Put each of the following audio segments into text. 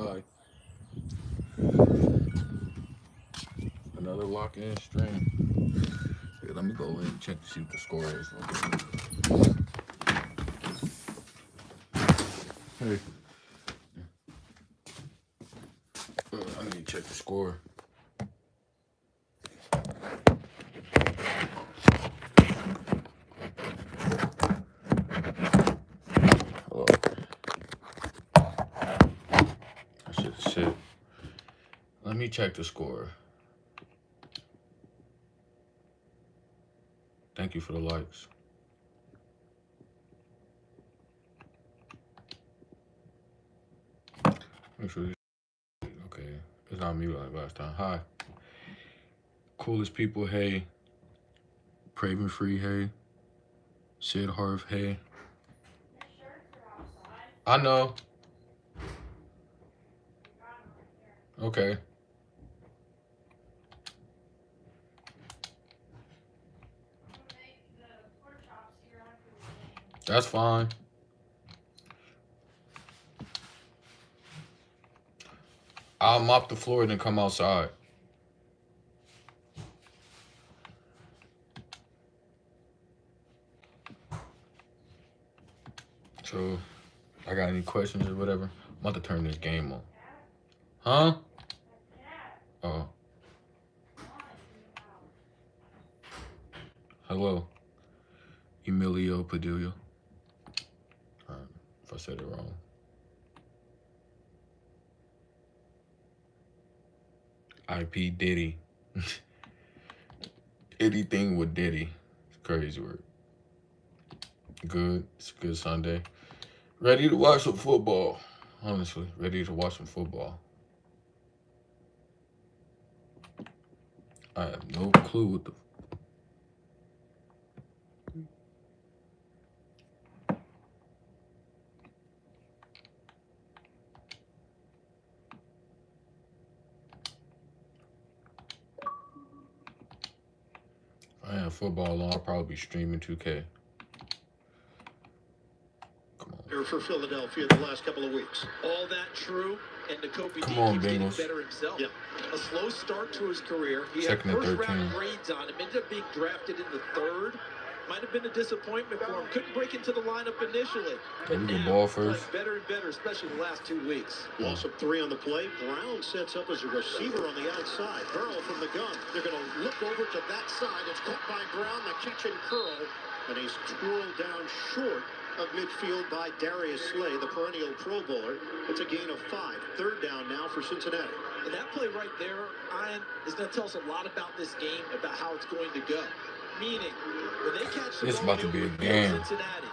Alright, another lock-in stream. Hey, let me go in and check to see what the score is. Hey, I need to check the score. Hello. I should have said. Let me check the score. Thank you for the likes. Make sure. Okay, it's not me like last time. Hi, coolest people. Hey, Craven Free. Hey, Sid Harv. Hey. I know. Okay. That's fine. I'll mop the floor and then come outside. So, I got any questions or whatever? I'm about to turn this game on. Huh? Oh. Hello. Emilio Padilla. Alright, if I said it wrong. IP Diddy. Anything with Diddy. It's crazy word. Good. It's a good Sunday. Ready to watch some football. Honestly, ready to watch some football. I have no clue what the... If I have football on, I'll probably be streaming 2K. Come on. For Philadelphia the last couple of weeks. All that true, and Nakobe Come Dean on, keeps getting Bengals. better himself. Yeah. A slow start to his career. He Second had and 13. first-round grades on him. Ended up being drafted in the third. Might have been a disappointment for him. Couldn't break into the lineup initially. But We get now, ball playing first. better and better, especially the last 2 weeks. Loss of 3 on the play. Brown sets up as a receiver on the outside. Burrow from the gun. They're going to look over to that side. It's caught by Brown. The catch and curl. And he's twirled down short of midfield by Darius Slay, the perennial Pro Bowler. It's a gain of 5. Third down now for Cincinnati. And that play right there, Ian, is going to tell us a lot about this game, about how it's going to go. Meaning, when they catch the It's ball about to be a in game. Cincinnati,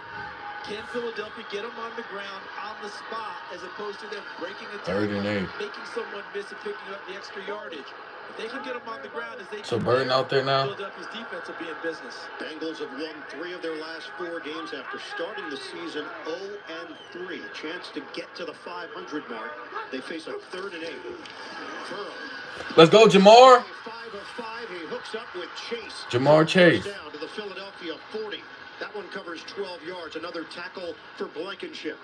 can Philadelphia get them on the ground, on the spot, as opposed to them breaking a Third and tackle, 8. making someone miss and picking up the extra yardage? If they can get them on the ground as they So do Burton out there now? Philadelphia's defense will be in business. Bengals have won 3 of their last 4 games after starting the season 0-3. Chance to get to the 500 mark. They face a 3rd and 8. Burrow. Let's go, Jamar. 5 of 5. He hooks up with Chase. Jamar Chase. Down to the Philadelphia 40. That one covers 12 yards. Another tackle for Blankenship.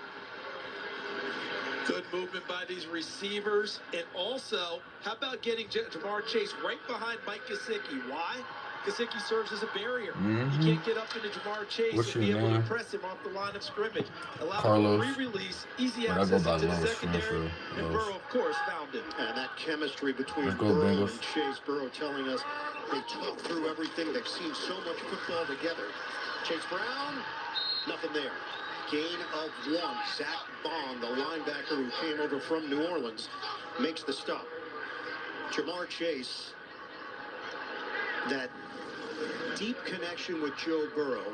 Good movement by these receivers. And also, how about getting Jamar Chase right behind Mike Gesicki? Why? Gesicki serves as a barrier. You can't get up into Jamar Chase What's and be your able name? to press him off the line of scrimmage. Allow Carlos. re-release, easy But I access go by into the Los, secondary. for And Los. Burrow, of course, found it. And that chemistry between Let's go, Burrow Bengals. and Chase. Burrow telling us they talk through everything. They've seen so much football together. Chase Brown, nothing there. Gain of 1. Zach Bond, the linebacker who came over from New Orleans, makes the stop. Jamar Chase, that deep connection with Joe Burrow.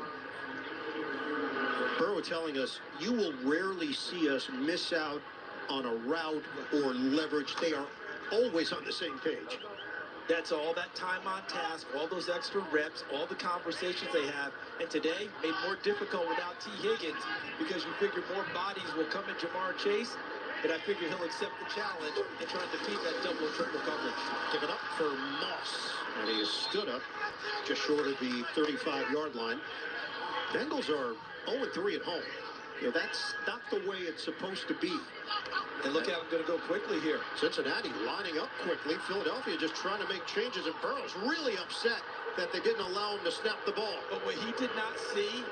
Burrow telling us, you will rarely see us miss out on a route or leverage. They are always on the same page. That's all that time on task, all those extra reps, all the conversations they have. And today, made more difficult without T. Higgins because you figure more bodies will come in Jamar Chase. But I figure he'll accept the challenge and try to defeat that double or triple coverage. Give it up for Moss. And he is stood up just short of the 35-yard line. Bengals are 0-3 at home. You know, that's not the way it's supposed to be. And look how I'm going to go quickly here. Cincinnati lining up quickly. Philadelphia just trying to make changes, and Burrow's really upset that they didn't allow him to snap the ball. But what he did not see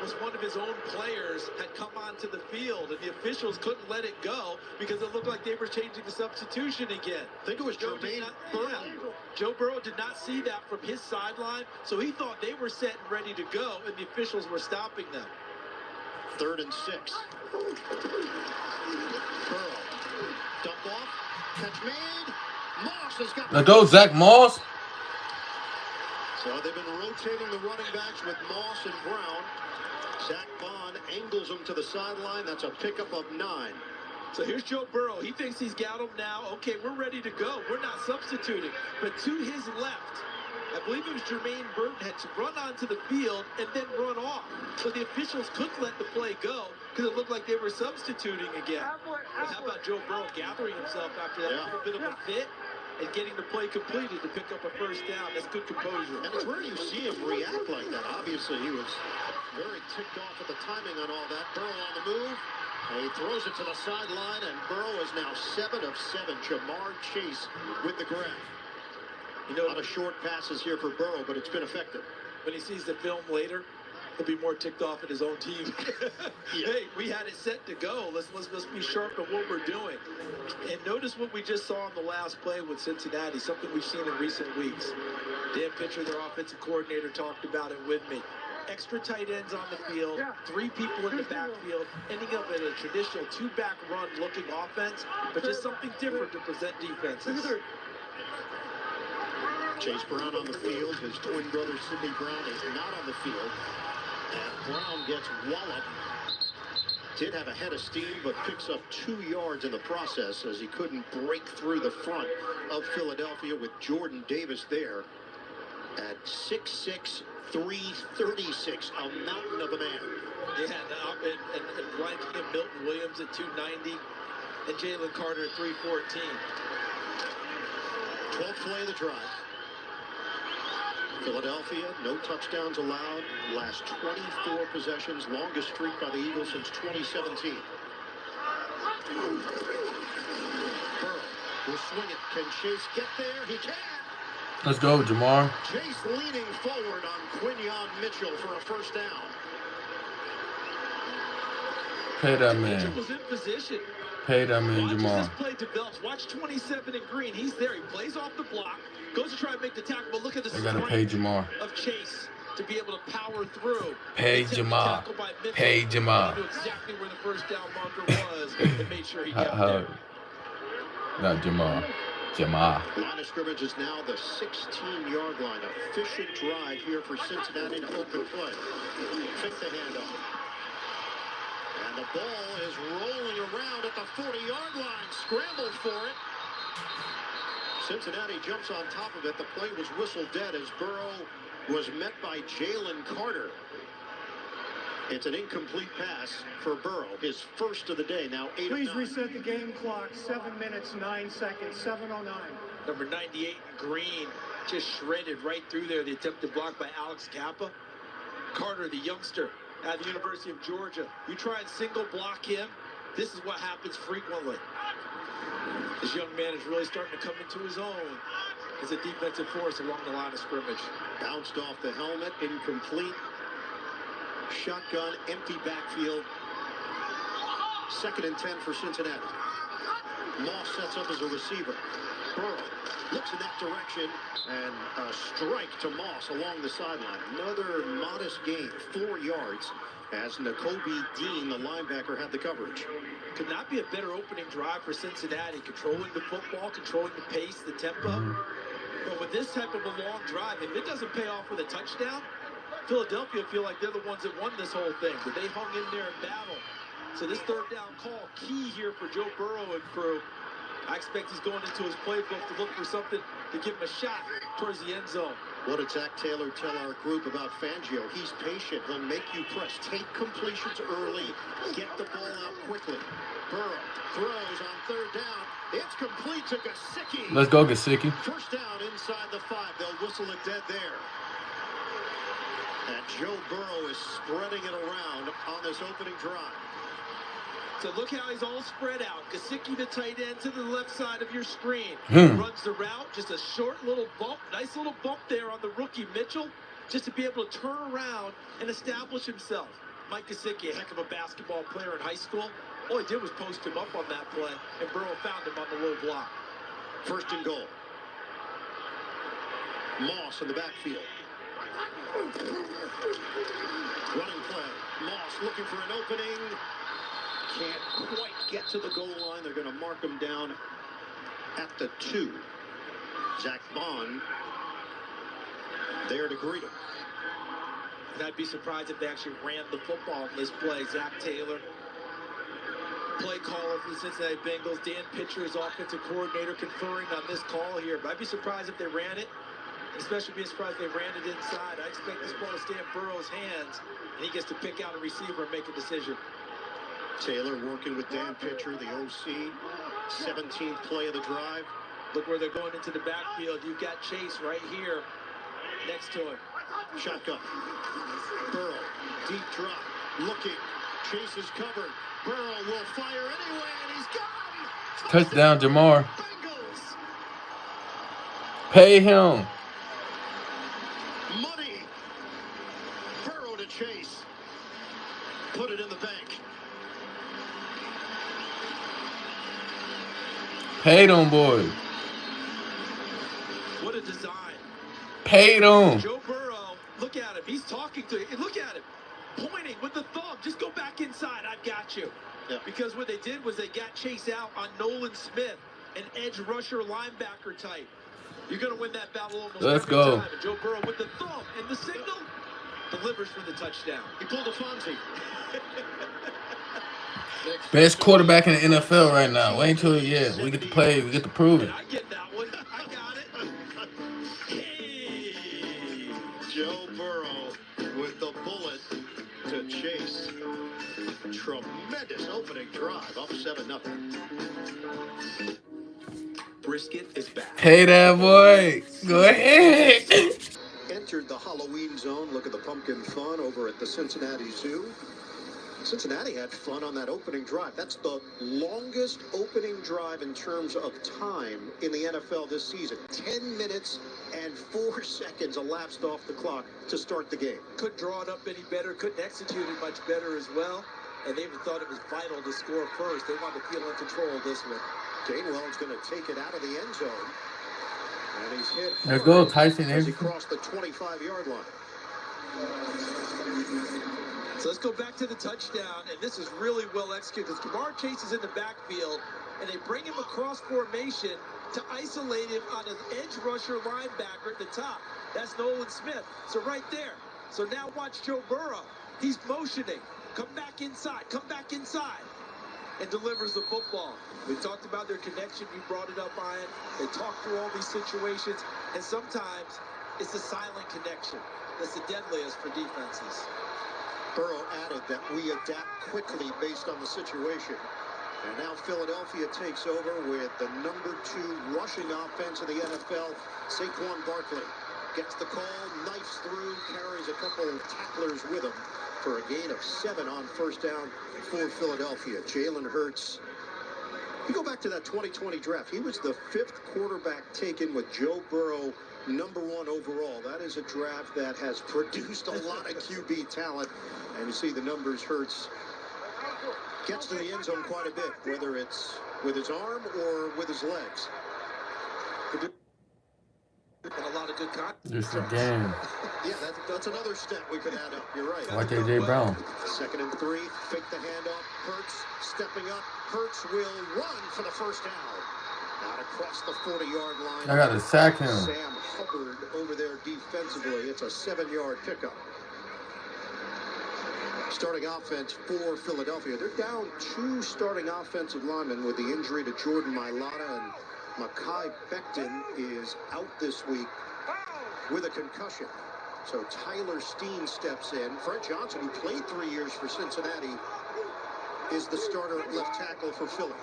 was one of his own players had come onto the field, and the officials couldn't let it go because it looked like they were changing the substitution again. I think it was Jermaine Burrow. Yeah. Joe Burrow did not see that from his sideline, so he thought they were set and ready to go, and the officials were stopping them. 3rd and 6. Burrow. Dump off. Catch made. Moss has got... Let's go, Zach Moss. So they've been rotating the running backs with Moss and Brown. Zach Bond angles him to the sideline. That's a pickup of 9. So here's Joe Burrow. He thinks he's got him now. Okay, we're ready to go. We're not substituting. But to his left, I believe it was Jermaine Burton had to run onto the field and then run off. So the officials couldn't let the play go because it looked like they were substituting again. But how about Joe Burrow gathering himself after that little bit of a fit and getting the play completed to pick up a 1st down? That's good composure. And it's rare you see him react like that. Obviously, he was very ticked off at the timing on all that. Burrow on the move. And he throws it to the sideline, and Burrow is now 7 of 7. Jamar Chase with the grab. You know, a lot of short passes here for Burrow, but it's been effective. When he sees the film later, he'll be more ticked off at his own team. Hey, we had it set to go. Let's be sharp at what we're doing. And notice what we just saw on the last play with Cincinnati, something we've seen in recent weeks. Dan Pitcher, their offensive coordinator, talked about it with me. Extra tight ends on the field, 3 people in the backfield, ending up in a traditional 2-back run looking offense, but just something different to present defenses. Chase Brown on the field. His twin brother, Sidney Brown, is not on the field. And Brown gets walloped. Did have a head of steam, but picks up 2 yards in the process as he couldn't break through the front of Philadelphia with Jordan Davis there at 6'6", 336, a mountain of a man. Yeah, and Ryan King and Milton Williams at 290, and Jalen Carter at 314. 12th play of the drive. Philadelphia, no touchdowns allowed. Last 24 possessions, longest streak by the Eagles since 2017. Burrow will swing it. Can Chase get there? He can. Let's go, Jamar. Chase leaning forward on Quinyon Mitchell for a 1st down. Pay that Mitchell man. was in position. Pay that man, Watch as Jamar. this play develops. Watch 27 in green. He's there. He plays off the block. Goes to try and make the tackle, but look at the They gotta pay Jamar. of Chase to be able to power through. Pay Jamar. Pay Jamar. He knew exactly where the 1st down marker was and made sure he got there. Not Jamar. Jamar. Line of scrimmage is now the 16-yard line. Efficient drive here for Cincinnati to open play. Fake the handoff. And the ball is rolling around at the 40-yard line. Scrambled for it. Cincinnati jumps on top of it. The play was whistled dead as Burrow was met by Jalen Carter. It's an incomplete pass for Burrow, his 1st of the day, now 8 Please of 9. reset the game clock. 7 minutes, 9 seconds, 7:09. Number 98 in green, just shredded right through there. The attempted block by Alex Kappa. Carter, the youngster at the University of Georgia. You try and single block him, this is what happens frequently. This young man is really starting to come into his own as a defensive force along the line of scrimmage. Bounced off the helmet, incomplete. Shotgun, empty backfield. 2nd and 10 for Cincinnati. Moss sets up as a receiver. Burrow looks in that direction, and a strike to Moss along the sideline. Another modest gain, 4 yards, as Nakobe Dean, the linebacker, had the coverage. Could not be a better opening drive for Cincinnati. Controlling the football, controlling the pace, the tempo. But with this type of a long drive, if it doesn't pay off with a touchdown, Philadelphia feel like they're the ones that won this whole thing, but they hung in there and battled. So this 3rd down call, key here for Joe Burrow and crew. I expect he's going into his playbook to look for something to give him a shot towards the end zone. What did Zach Taylor tell our group about Fangio? He's patient. He'll make you press. Take completions early. Get the ball out quickly. Burrow throws on 3rd down. It's complete to Gesicki. Let's go, Gesicki. 1st down inside the 5. They'll whistle it dead there. And Joe Burrow is spreading it around on this opening drive. So look how he's all spread out. Gesicki, the tight end, to the left side of your screen. Runs the route, just a short little bump. Nice little bump there on the rookie Mitchell, just to be able to turn around and establish himself. Mike Gesicki, a heck of a basketball player in high school. All he did was post him up on that play, and Burrow found him on the low block. First and goal. Moss in the backfield. Running play. Moss looking for an opening. Can't quite get to the goal line. They're going to mark him down at the 2. Zach Bond there to greet him. And I'd be surprised if they actually ran the football in this play. Zach Taylor, play caller for the Cincinnati Bengals. Dan Pitcher is offensive coordinator, conferring on this call here. But I'd be surprised if they ran it, especially being surprised if they ran it inside. I expect this ball to stay in Burrow's hands, and he gets to pick out a receiver and make a decision. Taylor working with Dan Pitcher, the OC. 17th play of the drive. Look where they're going into the backfield. You've got Chase right here next to him. Shotgun. Burrow, deep drop, looking. Chase is covered. Burrow will fire anyway, and he's got him. Touchdown, Jamar. Bengals. Pay him. Money. Burrow to Chase. Put it in the bank. Paid him, boy. What a design. Paid him. Joe Burrow, look at him. He's talking to you. Look at him. Pointing with the thumb. Just go back inside. I've got you. Yeah. Because what they did was they got Chase out on Nolan Smith, an edge rusher linebacker type. You're going to win that battle almost Let's every go. time. And Joe Burrow with the thumb and the signal delivers for the touchdown. He pulled a Fonzie. Best quarterback in the NFL right now. Wait until we get to play. We get to prove it. I get that one. I got it. Hey. Joe Burrow with the bullet to Chase. Tremendous opening drive, up 7-0. Brisket is back. Hey, that boy. Go ahead. Entered the Halloween zone. Look at the pumpkin fun over at the Cincinnati Zoo. Cincinnati had fun on that opening drive. That's the longest opening drive in terms of time in the NFL this season. 10 minutes and 4 seconds elapsed off the clock to start the game. Couldn't draw it up any better, couldn't execute it much better as well. And they even thought it was vital to score first. They wanted to feel in control of this one. Gainwell's going to take it out of the end zone. And he's hit Let's go, hard Tyson. as he crossed the 25-yard line. So let's go back to the touchdown, and this is really well executed. Jamar Chase is in the backfield, and they bring him across formation to isolate him on an edge rusher linebacker at the top. That's Nolan Smith. So right there. So now watch Joe Burrow. He's motioning. Come back inside. Come back inside. And delivers the football. We talked about their connection. You brought it up, Ian. They talk through all these situations, and sometimes it's a silent connection. That's the deadliest for defenses. Burrow added that we adapt quickly based on the situation. And now Philadelphia takes over with the number 2 rushing offense in the NFL. Saquon Barkley gets the call, knifes through, carries a couple of tacklers with him for a gain of 7 on first down for Philadelphia. Jalen Hurts. You go back to that 2020 draft. He was the 5th quarterback taken with Joe Burrow number 1 overall. That is a draft that has produced a lot of QB talent. And you see the numbers. Hurts gets to the end zone quite a bit, whether it's with his arm or with his legs. And a lot of good contact. Just a game. Yeah, that's another step we could add up. You're right. Like AJ Brown. 2nd and 3. Fake the handoff. Hurts stepping up. Hurts will run for the first down. Out across the 40-yard line. I got to sack him. Sam Hubbard over there defensively. It's a 7-yard pickup. Starting offense for Philadelphia. They're down 2 starting offensive linemen with the injury to Jordan Mailata, and Mekhi Becton is out this week with a concussion. So Tyler Steen steps in. Fred Johnson, who played 3 years for Cincinnati, is the starter at left tackle for Philly.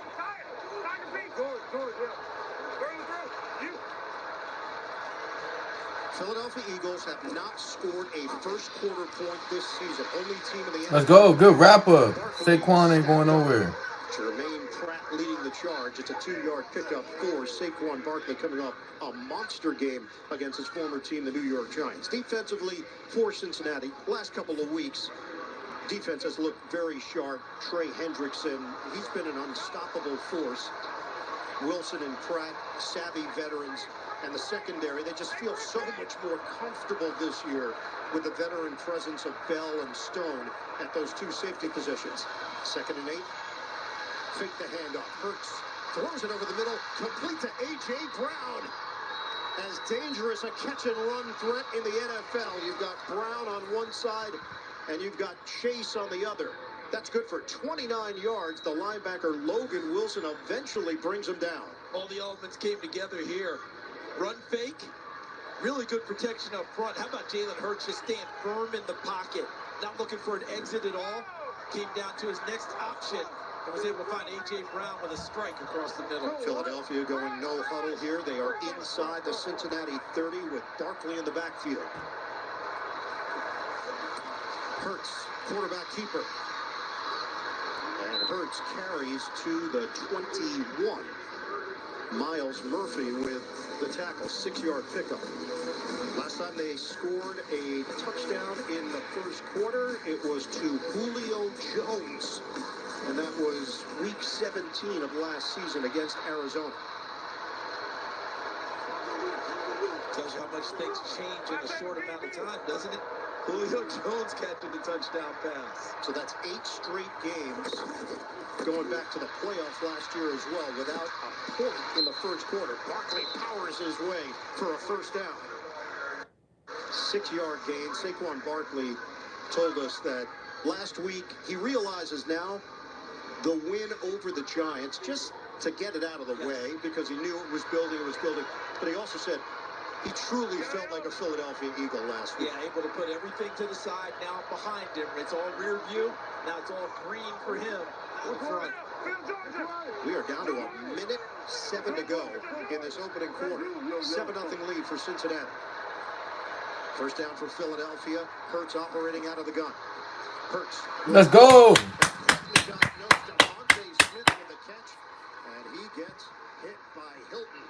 Philadelphia Eagles have not scored a first quarter point this season. Only team in the Let's NFL. go. Good wrap up. Saquon ain't going nowhere. Jermaine Pratt leading the charge. It's a 2-yard pickup for Saquon Barkley coming off a monster game against his former team, the New York Giants. Defensively for Cincinnati, last couple of weeks, defense has looked very sharp. Trey Hendrickson, he's been an unstoppable force. Wilson and Pratt, savvy veterans. And the secondary, they just feel so much more comfortable this year with the veteran presence of Bell and Stone at those two safety positions. 2nd and 8. Fake the handoff. Hurts throws it over the middle, complete to A.J. Brown. As dangerous a catch-and-run threat in the NFL. You've got Brown on one side, and you've got Chase on the other. That's good for 29 yards. The linebacker Logan Wilson eventually brings him down. All the elements came together here. Run fake, really good protection up front. How about Jalen Hurts just staying firm in the pocket, not looking for an exit at all? Came down to his next option and was able to find A.J. Brown with a strike across the middle. Philadelphia going no huddle here. They are inside the Cincinnati 30 with Barkley in the backfield. Hurts, quarterback keeper. And Hurts carries to the 21. Miles Murphy with the tackle, 6-yard pickup. Last time they scored a touchdown in the first quarter, it was to Julio Jones. And that was week 17 of last season against Arizona. Tells you how much things change in a short amount of time, doesn't it? Julio Jones catching the touchdown pass. So that's 8 straight games going back to the playoffs last year as well without a point in the first quarter. Barkley powers his way for a first down. 6-yard gain. Saquon Barkley told us that last week he realizes now the win over the Giants, just to get it out of the way because he knew it was building. But he also said he truly felt like a Philadelphia Eagle last week. Yeah, able to put everything to the side, now behind him. It's all rear view. Now it's all green for him out front. We are down to 1:07 to go in this opening quarter. 7-0 lead for Cincinnati. First down for Philadelphia. Hurts operating out of the gun. Hurts. Let's go. Devontae Smith with the catch, and he gets hit by Hilton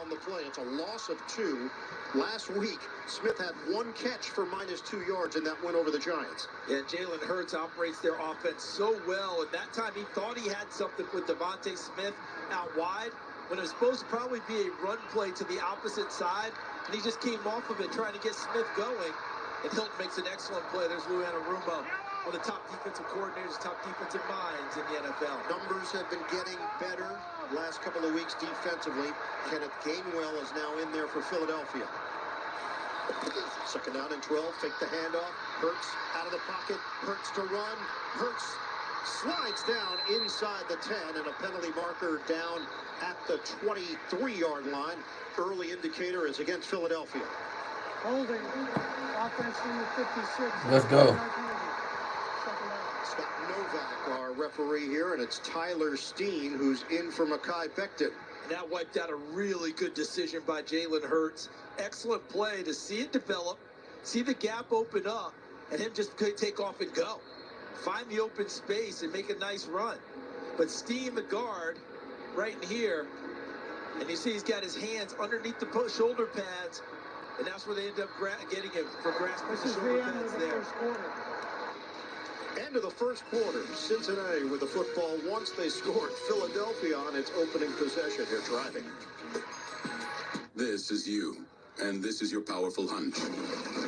on the play. It's a loss of 2. Last week, Smith had 1 catch for -2 yards in that win over the Giants. Yeah, Jalen Hurts operates their offense so well. At that time, he thought he had something with Devontae Smith out wide, when it was supposed to probably be a run play to the opposite side, and he just came off of it trying to get Smith going. And Hilton makes an excellent play. There's Lou Anarumo, one of the top defensive coordinators, top defensive minds in the NFL. Numbers have been getting better last couple of weeks defensively. Kenneth Gainwell is now in there for Philadelphia. 2nd down and 12. Take the handoff. Hurts out of the pocket. Hurts to run. Hurts slides down inside the 10, and a penalty marker down at the 23-yard line. Early indicator is against Philadelphia. Holding. Offense number 56. Let's go. Scott Novak, our referee here, and it's Tyler Steen who's in for Mekhi Becton. And that wiped out a really good decision by Jalen Hurts. Excellent play to see it develop, see the gap open up, and him just take off and go. Find the open space and make a nice run. But Steen, the guard, right in here, and you see he's got his hands underneath the shoulder pads, and that's where they end up getting him for grasping the shoulder pads there. End of the first quarter. Cincinnati with the football once they scored. Philadelphia on its opening possession here driving. This is you, and this is your powerful hunch.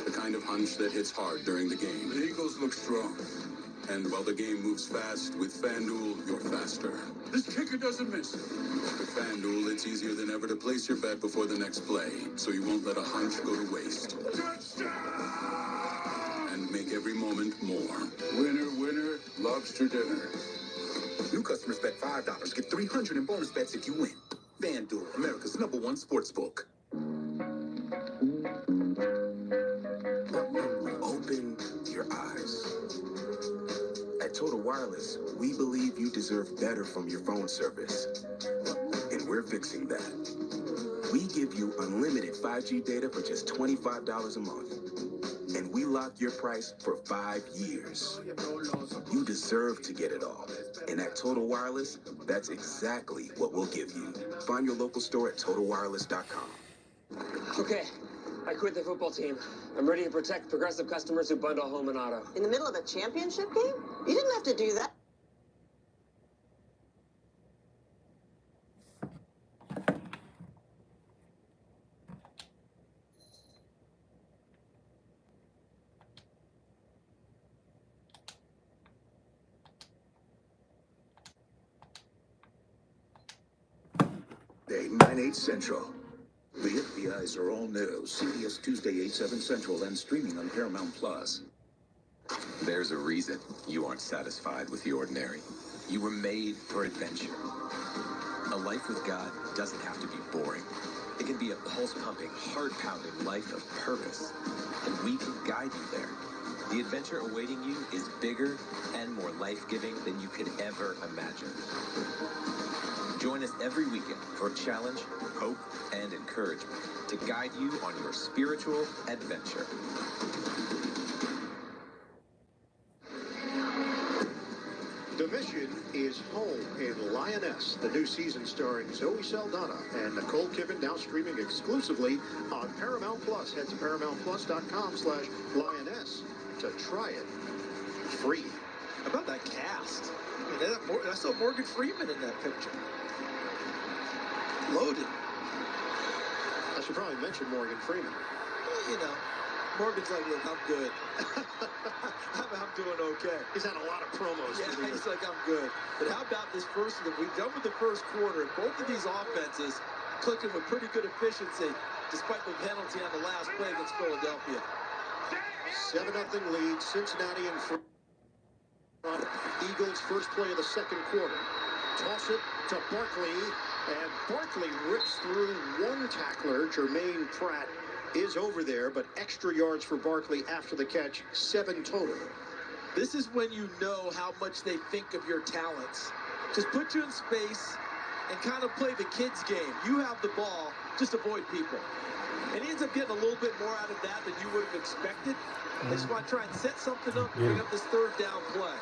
The kind of hunch that hits hard during the game. The Eagles look strong. And while the game moves fast, with FanDuel, you're faster. This kicker doesn't miss. With FanDuel, it's easier than ever to place your bet before the next play, so you won't let a hunch go to waste. Touchdown! And make every moment more. Winner, winner, lobster dinner. New customers bet $5, get $300 in bonus bets if you win. FanDuel, America's #1 sportsbook. Open your eyes. At Total Wireless, we believe you deserve better from your phone service. And we're fixing that. We give you unlimited 5G data for just $25 a month. And we lock your price for 5 years. You deserve to get it all. And at Total Wireless, that's exactly what we'll give you. Find your local store at TotalWireless.com. Okay, I quit the football team. I'm ready to protect Progressive customers who bundle home and auto. In the middle of a championship game? You didn't have to do that. Day 9/8 Central. The FBI's are all new. CBS Tuesday 8/7 Central and streaming on Paramount Plus. There's a reason you aren't satisfied with the ordinary. You were made for adventure. A life with God doesn't have to be boring. It can be a pulse-pumping, heart-pounding life of purpose. And we can guide you there. The adventure awaiting you is bigger and more life-giving than you could ever imagine. Join us every weekend for challenge, hope, and encouragement to guide you on your spiritual adventure. The Mission is home in Lioness, the new season starring Zoe Saldana and Nicole Kidman, now streaming exclusively on Paramount Plus. Head to ParamountPlus.com/Lioness to try it free. How about that cast? I mean, I saw Morgan Freeman in that picture. Loaded. I should probably mention Morgan Freeman. Well, you know, Morgan's like, look, I'm good. I'm doing okay. He's had a lot of promos. Yeah, he's like, I'm good. But how about this first of we've done with the first quarter. Both of these offenses clicking with pretty good efficiency, despite the penalty on the last play against Philadelphia. 7-0 lead, Cincinnati in front. Eagles first play of the second quarter. Toss it to Barkley, and Barkley rips through one tackler. Jermaine Pratt is over there, but extra yards for Barkley after the catch, 7 total. This is when you know how much they think of your talents. Just put you in space and kind of play the kids' game. You have the ball, just avoid people. And he ends up getting a little bit more out of that than you would have expected. They just want to try and set something up and bring up this third down play.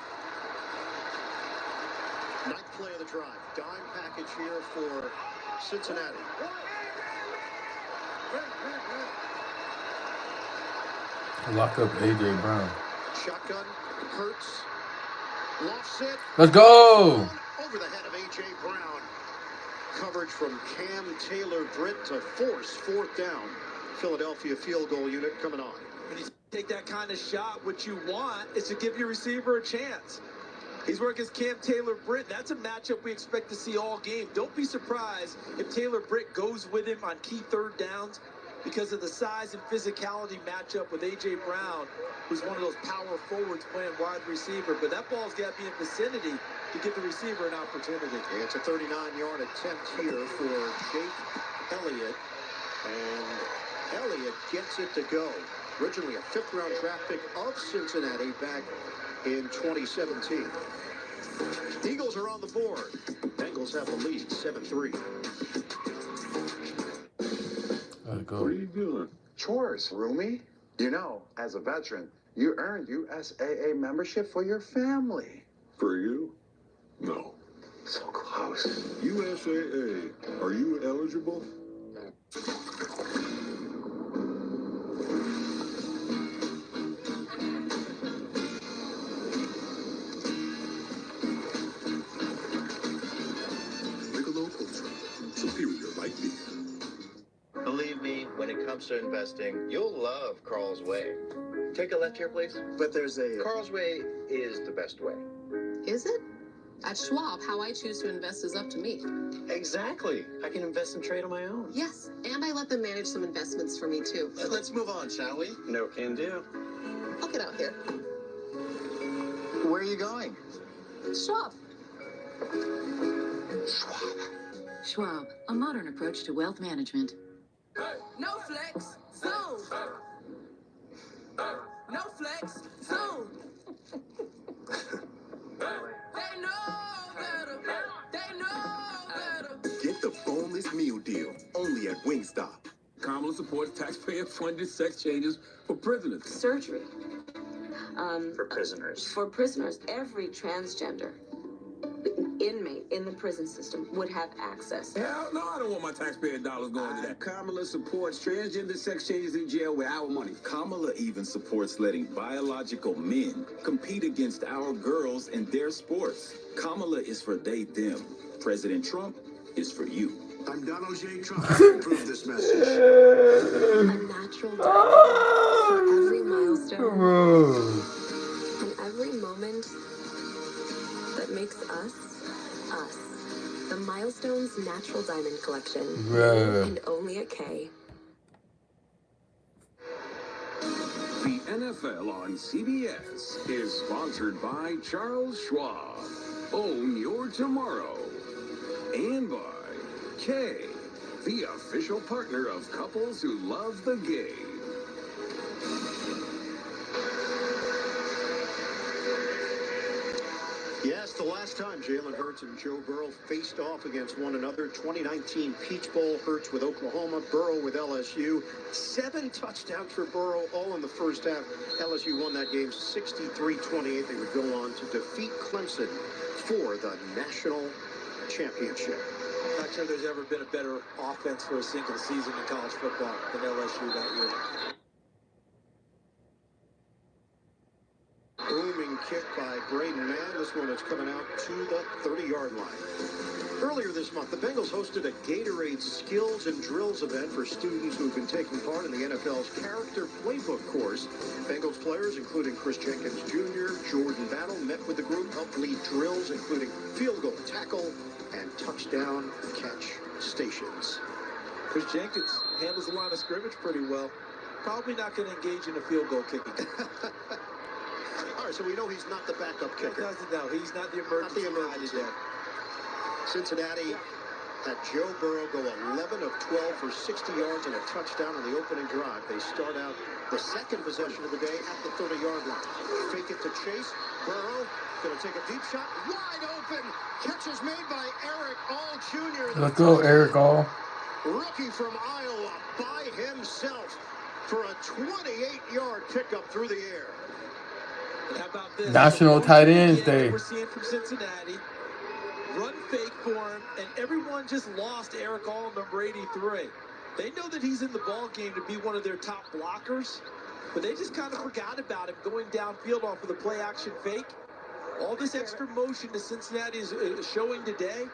Ninth play of the drive. Dime package here for Cincinnati. Lock up A.J. Brown. Shotgun, Hurts, lofts it. Let's go! Over the head of A.J. Brown. Coverage from Cam Taylor-Britt to force fourth down. Philadelphia field goal unit coming on. When you take that kind of shot, what you want is to give your receiver a chance. He's working against Cam Taylor-Britt. That's a matchup we expect to see all game. Don't be surprised if Taylor-Britt goes with him on key third downs because of the size and physicality matchup with A.J. Brown, who's one of those power forwards playing wide receiver. But that ball's got to be in vicinity to give the receiver an opportunity. It's a 39-yard attempt here for Jake Elliott. And Elliott gets it to go. Originally a fifth-round draft pick of Cincinnati back in 2017. Eagles are on the board. Bengals have the lead, 7-3. What are you doing? Chores, Roomy. You know, as a veteran, you earned USAA membership for your family. For you? No. So close. USAA. Are you eligible? Superior light beer. Believe me, when it comes to investing, you'll love Carl's Way. Take a left here, please. But there's a... Carl's Way is the best way. Is it? At Schwab, how I choose to invest is up to me. Exactly. I can invest and trade on my own. Yes, and I let them manage some investments for me, too. Let's move on, shall we? No can do. I'll get out here. Where are you going? Schwab. Schwab. Schwab, a modern approach to wealth management. No flex, zone. No flex, zone. They know better. They know better. Get the boneless meal deal only at Wingstop. Kamala supports taxpayer-funded sex changes for prisoners. Surgery. For prisoners. For prisoners, every transgender inmate in the prison system would have access. Hell no, I don't want my taxpayer dollars going to that. Kamala supports transgender sex changes in jail with our money. Kamala even supports letting biological men compete against our girls in their sports. Kamala is for they, them. President Trump is for you. I'm Donald J. Trump. I approve this message. A natural diamond for every milestone and every moment that makes us, us. The Milestones Natural Diamond Collection. And only at K. The NFL on CBS is sponsored by Charles Schwab. Own your tomorrow. And by K, the official partner of couples who love the game. Yes, the last time Jalen Hurts and Joe Burrow faced off against one another, 2019 Peach Bowl, Hurts with Oklahoma, Burrow with LSU. 7 touchdowns for Burrow, all in the first half. LSU won that game 63-28. They would go on to defeat Clemson for the national championship. I'm not sure there's ever been a better offense for a single season in college football than LSU that year. Booming kick by Braden Mann. This one is coming out to the 30-yard line. Earlier this month, the Bengals hosted a Gatorade Skills and Drills event for students who have been taking part in the NFL's Character Playbook course. Bengals players, including Chris Jenkins Jr., Jordan Battle, met with the group, helped lead drills, including field goal, tackle, and touchdown catch stations. Chris Jenkins handles the line of scrimmage pretty well. Probably not going to engage in a field goal kicking. All right, so we know he's not the backup kicker. No, he's not the emergency guy. Cincinnati had Joe Burrow go 11 of 12 for 60 yards and a touchdown on the opening drive. They start out the second possession of the day at the 30-yard line. Fake it to Chase. Burrow going to take a deep shot. Wide open. Catch is made by Eric All Jr. Let's go, Eric All. Rookie from Iowa by himself for a 28-yard pickup through the air. And how about this? National Tight Ends Day. We're seeing from Cincinnati. Run fake for him, and everyone just lost Eric All, number 83. They know that he's in the ball game to be one of their top blockers, but they just kind of forgot about him going downfield off of the play action fake. All this extra motion that Cincinnati is showing today,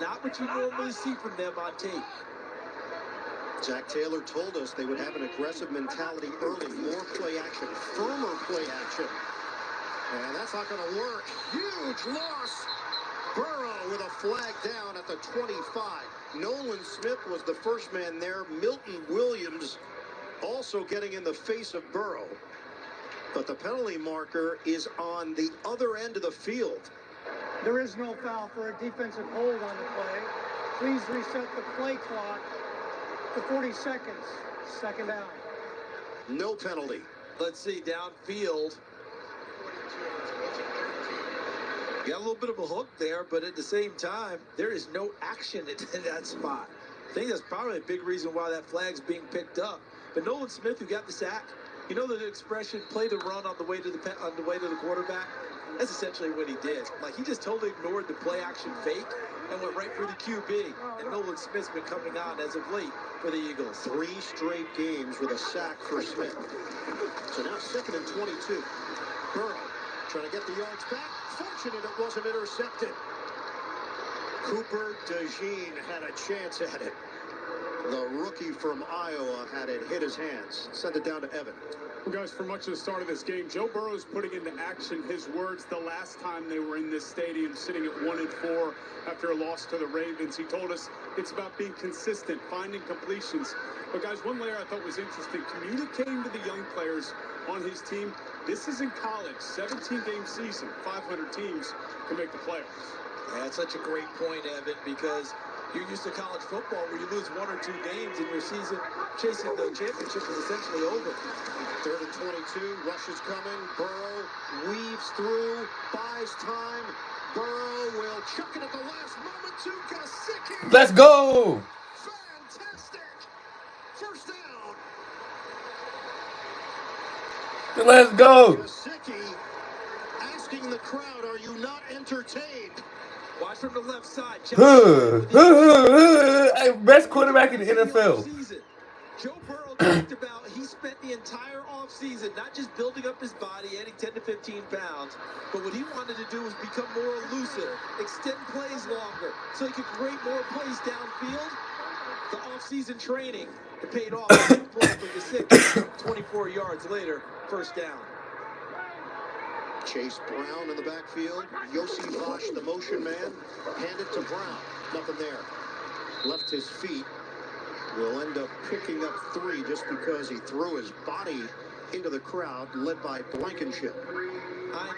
not what you normally see from them on tape. Zach Taylor told us they would have an aggressive mentality early, more play action, firmer play action. And that's not going to work. Huge loss. Burrow with a flag down at the 25. Nolan Smith was the first man there. Milton Williams also getting in the face of Burrow. But the penalty marker is on the other end of the field. There is no foul for a defensive hold on the play. Please reset the play clock to 40 seconds. Second down. No penalty. Let's see, downfield. Got a little bit of a hook there, but at the same time, there is no action in that spot. I think that's probably a big reason why that flag's being picked up. But Nolan Smith, who got the sack, you know the expression, play the run on the way to the quarterback? That's essentially what he did. Like, he just totally ignored the play action fake and went right for the QB. And Nolan Smith's been coming on as of late for the Eagles. 3 straight games with a sack for Smith. So now 2nd and 22. Burrow trying to get the yards back. Fortunate it wasn't intercepted. Cooper DeJean had a chance at it. The rookie from Iowa had it hit his hands. Send it down to Evan. Well, guys, for much of the start of this game, Joe Burrow is putting into action his words the last time they were in this stadium, sitting at 1-4 after a loss to the Ravens. He told us it's about being consistent, finding completions. But, guys, one layer I thought was interesting, communicating to the young players on his team. This is in college, 17-game season, 500 teams can make the playoffs. Yeah, that's such a great point, Evan, because you're used to college football where you lose 1 or 2 games and your season chasing the championship is essentially over. 3rd and 22, rush is coming. Burrow weaves through, buys time. Burrow will chuck it at the last moment to Gesicki. Let's go! Fantastic! First down. Let's go. Gesicki asking the crowd, are you not entertained? Watch from the left side. Hey, best quarterback in the NFL. Joe Burrow talked about he spent the entire offseason not just building up his body, adding 10 to 15 pounds, but what he wanted to do was become more elusive, extend plays longer, so he could create more plays downfield. The offseason training, it paid off. Big play for Gesicki. 24 yards later, first down. Chase Brown in the backfield. Yossi Vosh, the motion man, handed to Brown. Nothing there. Left his feet. Will end up picking up 3 just because he threw his body into the crowd, led by Blankenship.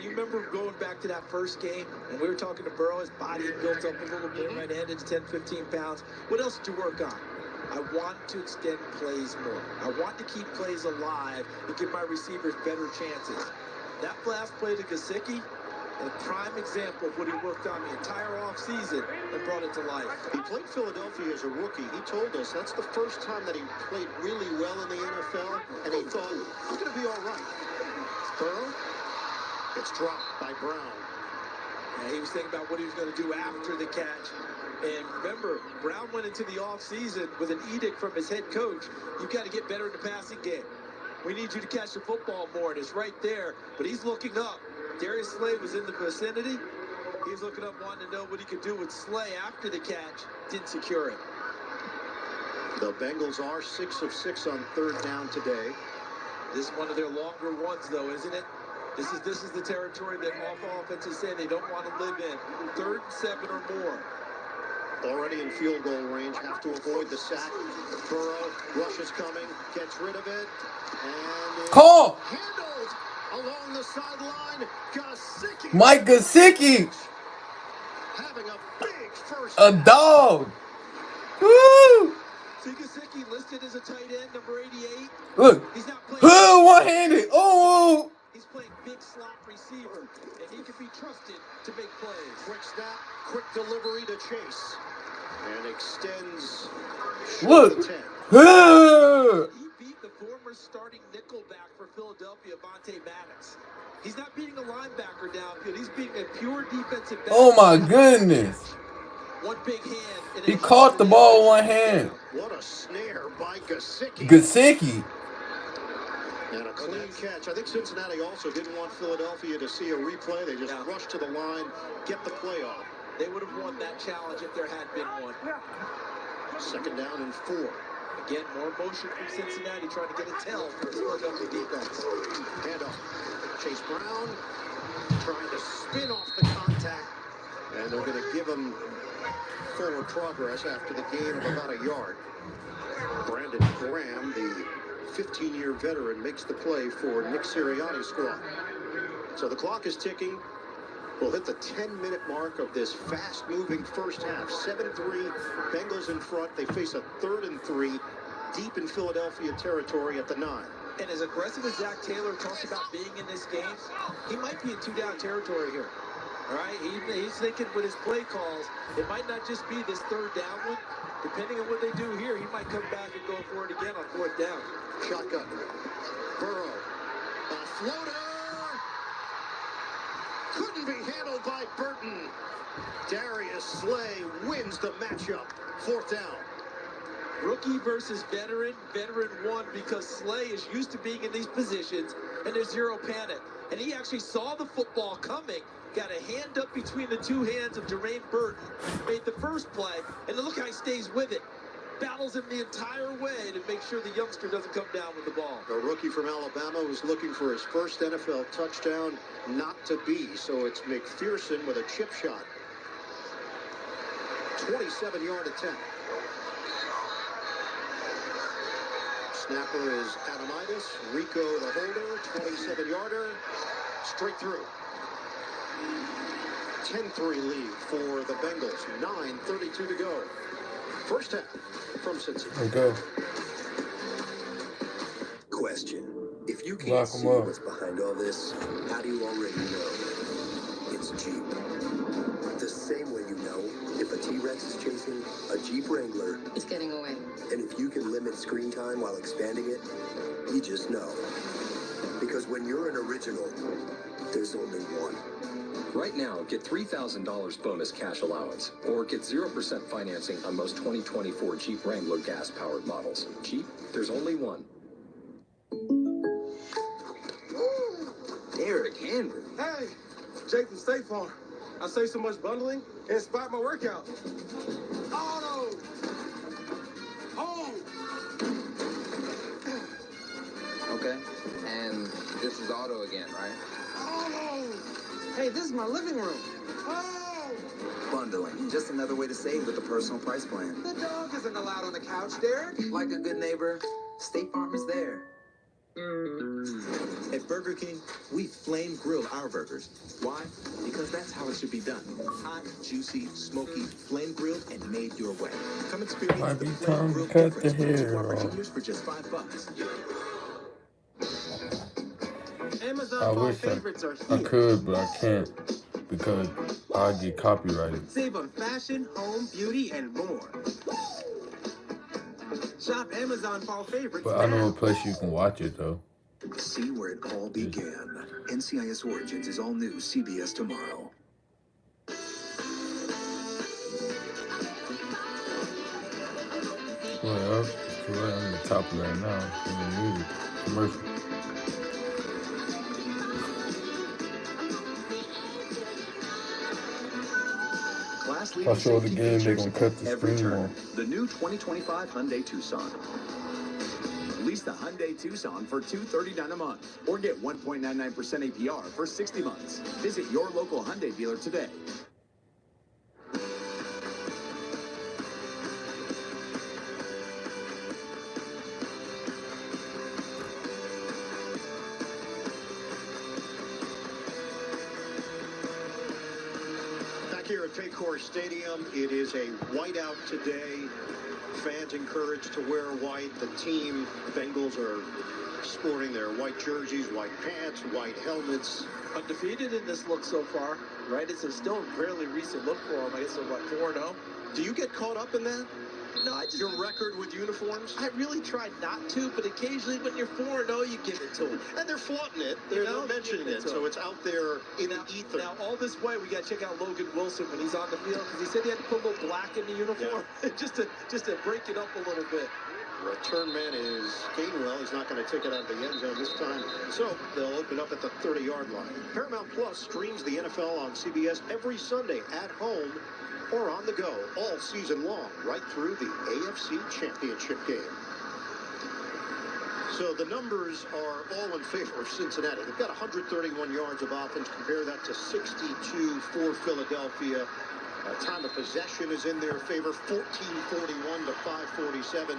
You remember going back to that first game, and we were talking to Burrow, his body had built up a little bit, right ahead, 10, 15 pounds. What else did you work on? I want to extend plays more. I want to keep plays alive and give my receivers better chances. That last play to Gesicki, a prime example of what he worked on the entire offseason and brought it to life. He played Philadelphia as a rookie. He told us that's the first time that he played really well in the NFL, and he thought, I'm going to be all right. Burrow gets dropped by Brown. Yeah, he was thinking about what he was going to do after the catch. And remember, Brown went into the offseason with an edict from his head coach. You've got to get better in the passing game. We need you to catch the football more, and it's right there. But he's looking up. Darius Slay was in the vicinity. He's looking up, wanting to know what he could do with Slay after the catch. Didn't secure it. The Bengals are 6 of 6 on 3rd down today. This is one of their longer ones, though, isn't it? This is the territory that all offenses say they don't want to live in. 3rd and 7 or more. Already in field goal range, have to avoid the sack. Burrow, rush is coming, gets rid of it, and Call! Handled along the sideline. Gesicki. Mike Gesicki. Having a big first A dog. Woo! See Gesicki listed as a tight end, number 88. Look. He's not playing one-handed. Oh! He's playing big slot receiver, and he can be trusted to make plays. Quick snap, quick delivery to Chase. And extends Look. the 10. He beat the former starting nickelback for Philadelphia, Vontae Maddox. He's not beating a linebacker downfield. He's beating a pure defensive back. Oh, my goodness. One big hand. He caught the ball with one hand. What a snare by Gesicki. Gesicki. And a clean catch. I think Cincinnati also didn't want Philadelphia to see a replay. They just rushed to the line, get the play off. They would have won that challenge if there had been one. 2nd down and 4. Again, more motion from Cincinnati trying to get a tell for the Philadelphia defense. Handoff. Chase Brown trying to spin off the contact. And they're going to give him forward progress after the gain of about a yard. Brandon Graham, the 15-year veteran, makes the play for Nick Sirianni's squad. So the clock is ticking. We'll hit the 10-minute mark of this fast-moving first half. 7-3, Bengals in front. They face a 3rd and 3 deep in Philadelphia territory at the 9. And as aggressive as Zach Taylor talks about being in this game, he might be in 2-down territory here. All right, he's thinking with his play calls, it might not just be this 3rd down one. Depending on what they do here, he might come back and go for it again on 4th down. Shotgun. Burrow. A floater. Couldn't be handled by Burton. Darius Slay wins the matchup. 4th down. Rookie versus veteran. Veteran won because Slay is used to being in these positions, and there's zero panic. And he actually saw the football coming, got a hand up between the 2 hands of Jermaine Burton, made the first play, and then look how he stays with it. Battles him the entire way to make sure the youngster doesn't come down with the ball. A rookie from Alabama who's looking for his first NFL touchdown, not to be. So it's McPherson with a chip shot. 27-yard attempt. Snapper is Adamitis. Rico the holder, 27-yarder. Straight through. 10-3 lead for the Bengals. 9:32 to go. First half from Cincinnati. There you go. Question. If you can't see what's behind all this, how do you already know? It's Jeep. The same way you know if a T-Rex is chasing a Jeep Wrangler. It's getting away. And if you can limit screen time while expanding it, you just know. Because when you're an original, there's only one. Right now, get $3,000 bonus cash allowance, or get 0% financing on most 2024 Jeep Wrangler gas-powered models. Jeep, there's only one. Derrick Henry. Hey, Jake from State Farm. I say so much bundling, it inspired my workout. Auto! Home! Okay, and this is auto again, right? Auto! Hey, this is my living room. Oh! Bundling, just another way to save with a personal price plan. The dog isn't allowed on the couch, Derrick. Like a good neighbor, State Farm is there. At Burger King, we flame grill our burgers. Why? Because that's how it should be done. Hot, juicy, smoky, flame grilled, and made your way. Come experience Might the be flame time to grilled cut the difference hair with off. Juniors for just $5. Amazon I fall wish favorites are I here. could, but I can't because I get copyrighted. Save on fashion, home, beauty, and more. Shop Amazon fall favorites But I know now. a place you can watch it though. See where it all began. NCIS Origins is all new CBS tomorrow. Well, it's right on the top right now in the music commercial. If I show the game, they're gonna cut the every screen turn. off. The new 2025 Hyundai Tucson. Lease the Hyundai Tucson for $239 a month, or get 1.99% APR for 60 months. Visit your local Hyundai dealer today. Back here at Paycor Stadium, it is a whiteout today. Fans encouraged to wear white. The team, Bengals, are sporting their white jerseys, white pants, white helmets. Undefeated in this look so far, right? It's still a fairly recent look for them. I guess they're, what, 4-0? Do you get caught up in that? No, I just... Your record with uniforms? I really tried not to, but occasionally when you're 4-0, you give it to them. And they're flaunting it. They're mentioning it, so it's out there in the ether. Now, all this way, we got to check out Logan Wilson when he's on the field, because he said he had to put a little black in the uniform, just to break it up a little bit. Return man is Gainwell. He's not going to take it out of the end zone this time. So they'll open up at the 30-yard line. Paramount Plus streams the NFL on CBS every Sunday at home or on the go all season long, right through the AFC Championship game. So the numbers are all in favor of Cincinnati. They've got 131 yards of offense. Compare that to 62 for Philadelphia. Time of possession is in their favor, 14:41 to 5:47.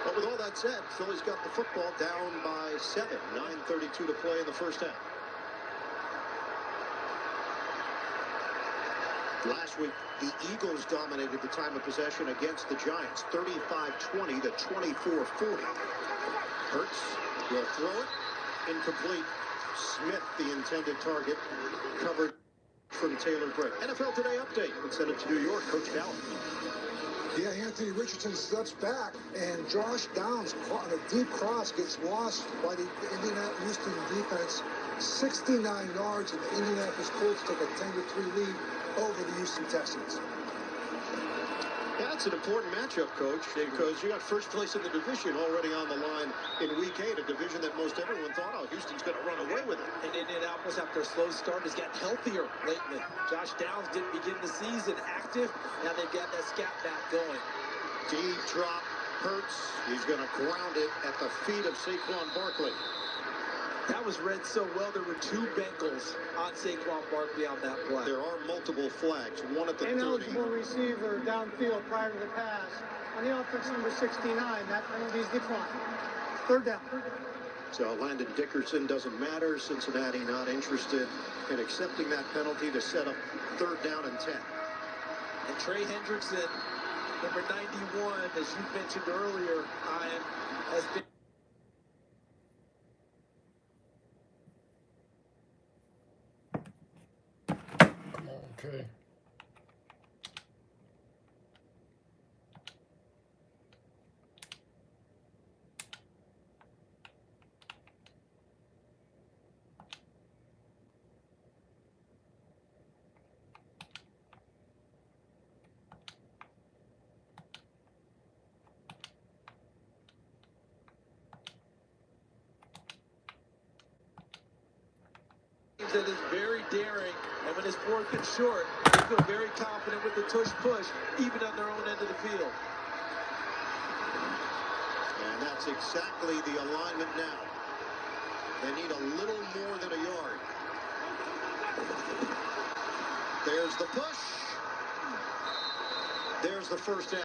But with all that said, Philly's got the football down by 7. 9:32 to play in the first half. Last week, the Eagles dominated the time of possession against the Giants, 35-20 to 24-40. Hurts will throw it. Incomplete. Smith, the intended target, covered from Taylor Britt. NFL Today update. Let's send it to New York. Coach Gallup. Yeah, Anthony Richardson steps back, and Josh Downs on a deep cross gets lost by the Indianapolis Houston defense. 69 yards, and the Indianapolis Colts take a 10-3 lead over the Houston Texans. Yeah, it's an important matchup, Coach, because you got first place in the division already on the line in Week 8, a division that most everyone thought, oh, Houston's going to run away with it. And Indianapolis, after a slow start, has gotten healthier lately. Josh Downs didn't begin the season active. Now they've got that scat back going. Deep drop, Hurts. He's going to ground it at the feet of Saquon Barkley. That was read so well. There were 2 Bengals on Saquon Barkley on that play. There are multiple flags, one at the 30. Ineligible receiver downfield prior to the pass. On the offense, number 69, that penalty's declined. Third down. So Landon Dickerson doesn't matter. Cincinnati not interested in accepting that penalty to set up 3rd down and 10. And Trey Hendrickson, number 91, as you mentioned earlier, has been... Okay. teams that is very daring, and when it's 4th and short, they feel very confident with the tush-push, even on their own end of the field. And that's exactly the alignment now. They need a little more than a yard. There's the push. There's the first down.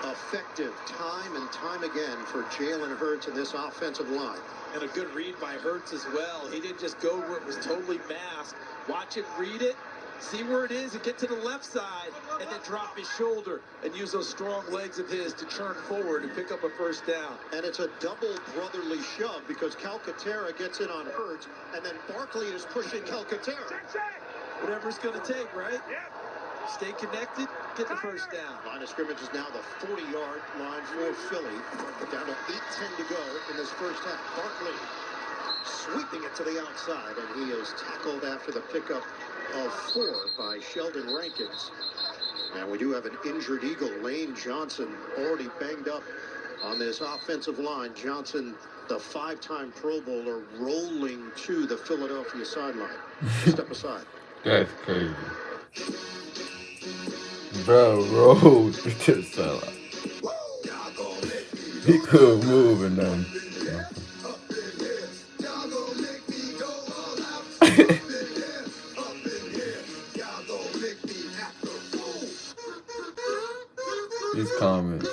Effective time and time again for Jalen Hurts and this offensive line. And a good read by Hurts as well. He didn't just go where it was totally masked. Watch it, read it, see where it is, and get to the left side, and then drop his shoulder and use those strong legs of his to churn forward and pick up a first down. And it's a double brotherly shove because Calcaterra gets in on Hurts, and then Barkley is pushing Calcaterra. Whatever it's going to take, right? Stay connected, get the first down. Line of scrimmage is now the 40-yard line for Philly. Down to 8:10 to go in this first half. Barkley sweeping it to the outside, and he is tackled after the pickup of 4 by Sheldon Rankins. And we do have an injured Eagle, Lane Johnson, already banged up on this offensive line. Johnson, the 5-time Pro Bowler, rolling to the Philadelphia sideline. Step aside. That's crazy. Bro, rolled to sell out. He couldn't move and nothing. These comments.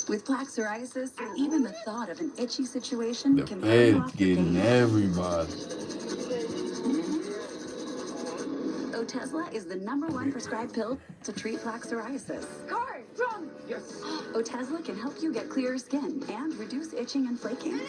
With plaque psoriasis, even the thought of an itchy situation The can throw you off Fed's your getting game. everybody. Otezla is the #1 prescribed pill to treat plaque psoriasis. Card, drum. Yes. Otezla can help you get clearer skin and reduce itching and flaking.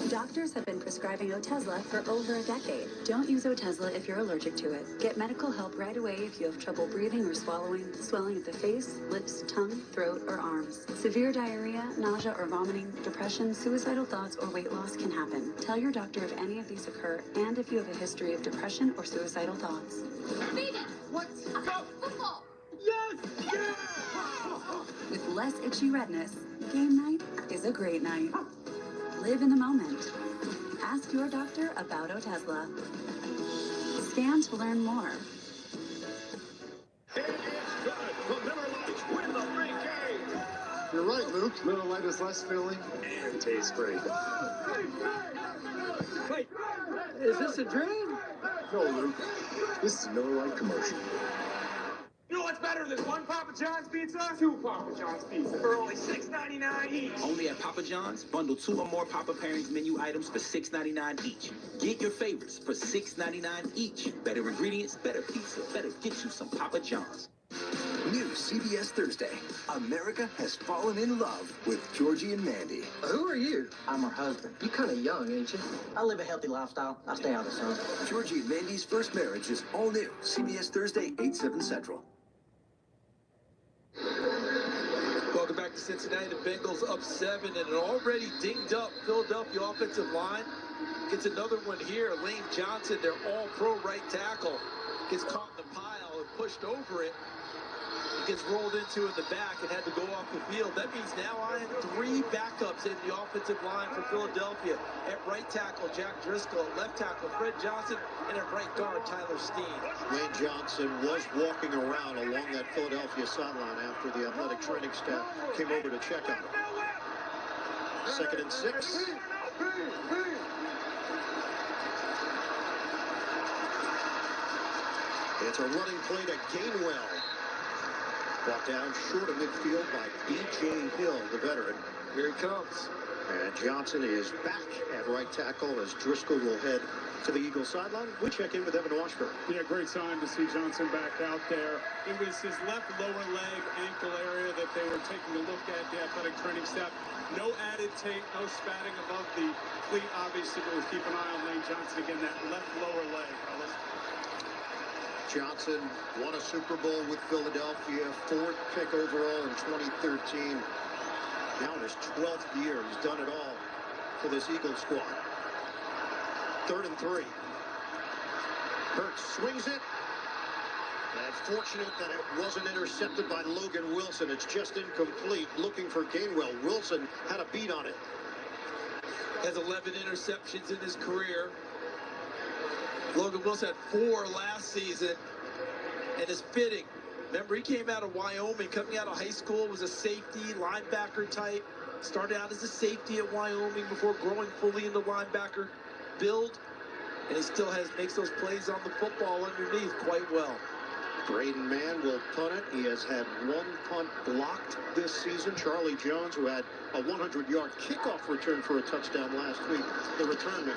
Doctors have been prescribing Otezla for over a decade. Don't use Otezla if you're allergic to it. Get medical help right away if you have trouble breathing or swallowing, swelling of the face, lips, tongue, throat, or arms. Severe diarrhea, nausea or vomiting, depression, suicidal thoughts, or weight loss can happen. Tell your doctor if any of these occur and if you have a history of depression or suicidal thoughts. What? Football. Yes! Yes! With less itchy redness, game night is a great night. Live in the moment. Ask your doctor about Otezla. Scan to learn more. You're right, Luke. Miller Lite is less filling and tastes great. Wait, is this a dream? No, Luke. This is a Miller Lite commercial. You know what's better than 1 Papa John's pizza? 2 Papa John's pizza for only $6.99 each. Only at Papa John's, bundle 2 or more Papa Pairings menu items for $6.99 each. Get your favorites for $6.99 each. Better ingredients, better pizza, better get you some Papa John's. New CBS Thursday. America has fallen in love with Georgie and Mandy. Who are you? I'm her husband. You kind of young, ain't you? I live a healthy lifestyle. I stay out of the sun. Georgie and Mandy's first marriage is all new. CBS Thursday, 8/7 Central. Welcome back to Cincinnati. The Bengals up 7 and an already dinged up Philadelphia offensive line. Gets another one here. Lane Johnson, their all-pro right tackle, gets caught in the pile and pushed over it. He gets rolled into in the back and had to go off the field. That means now I have 3 backups in the offensive line for Philadelphia. At right tackle, Jack Driscoll. At left tackle, Fred Johnson. And at right guard, Tyler Steen. Lane Johnson was walking around along that Philadelphia sideline after the athletic training staff came over to check on him. 2nd and 6. It's a running play to Gainwell. Brought down short of midfield by B.J. Hill, the veteran. Here he comes. And Johnson is back at right tackle as Driscoll will head to the Eagles sideline. We check in with Evan Washburn. Yeah, great sign to see Johnson back out there. It was his left lower leg, ankle area that they were taking a look at, the athletic training staff. No added tape, no spatting above the cleat, obviously, but we'll keep an eye on Lane Johnson again, that left lower leg, fellas. Johnson won a Super Bowl with Philadelphia, 4th pick overall in 2013. Now in his 12th year, he's done it all. for this Eagles squad. 3rd and 3. Hurts swings it. And fortunate that it wasn't intercepted by Logan Wilson. It's just incomplete. Looking for Gainwell. Wilson had a beat on it. Has 11 interceptions in his career. Logan Wilson had 4 last season. And it's fitting. Remember, he came out of Wyoming, coming out of high school, was a safety, linebacker type. Started out as a safety at Wyoming before growing fully into linebacker build. And he still makes those plays on the football underneath quite well. Braden Mann will punt it. He has had 1 punt blocked this season. Charlie Jones, who had a 100-yard kickoff return for a touchdown last week, the return man.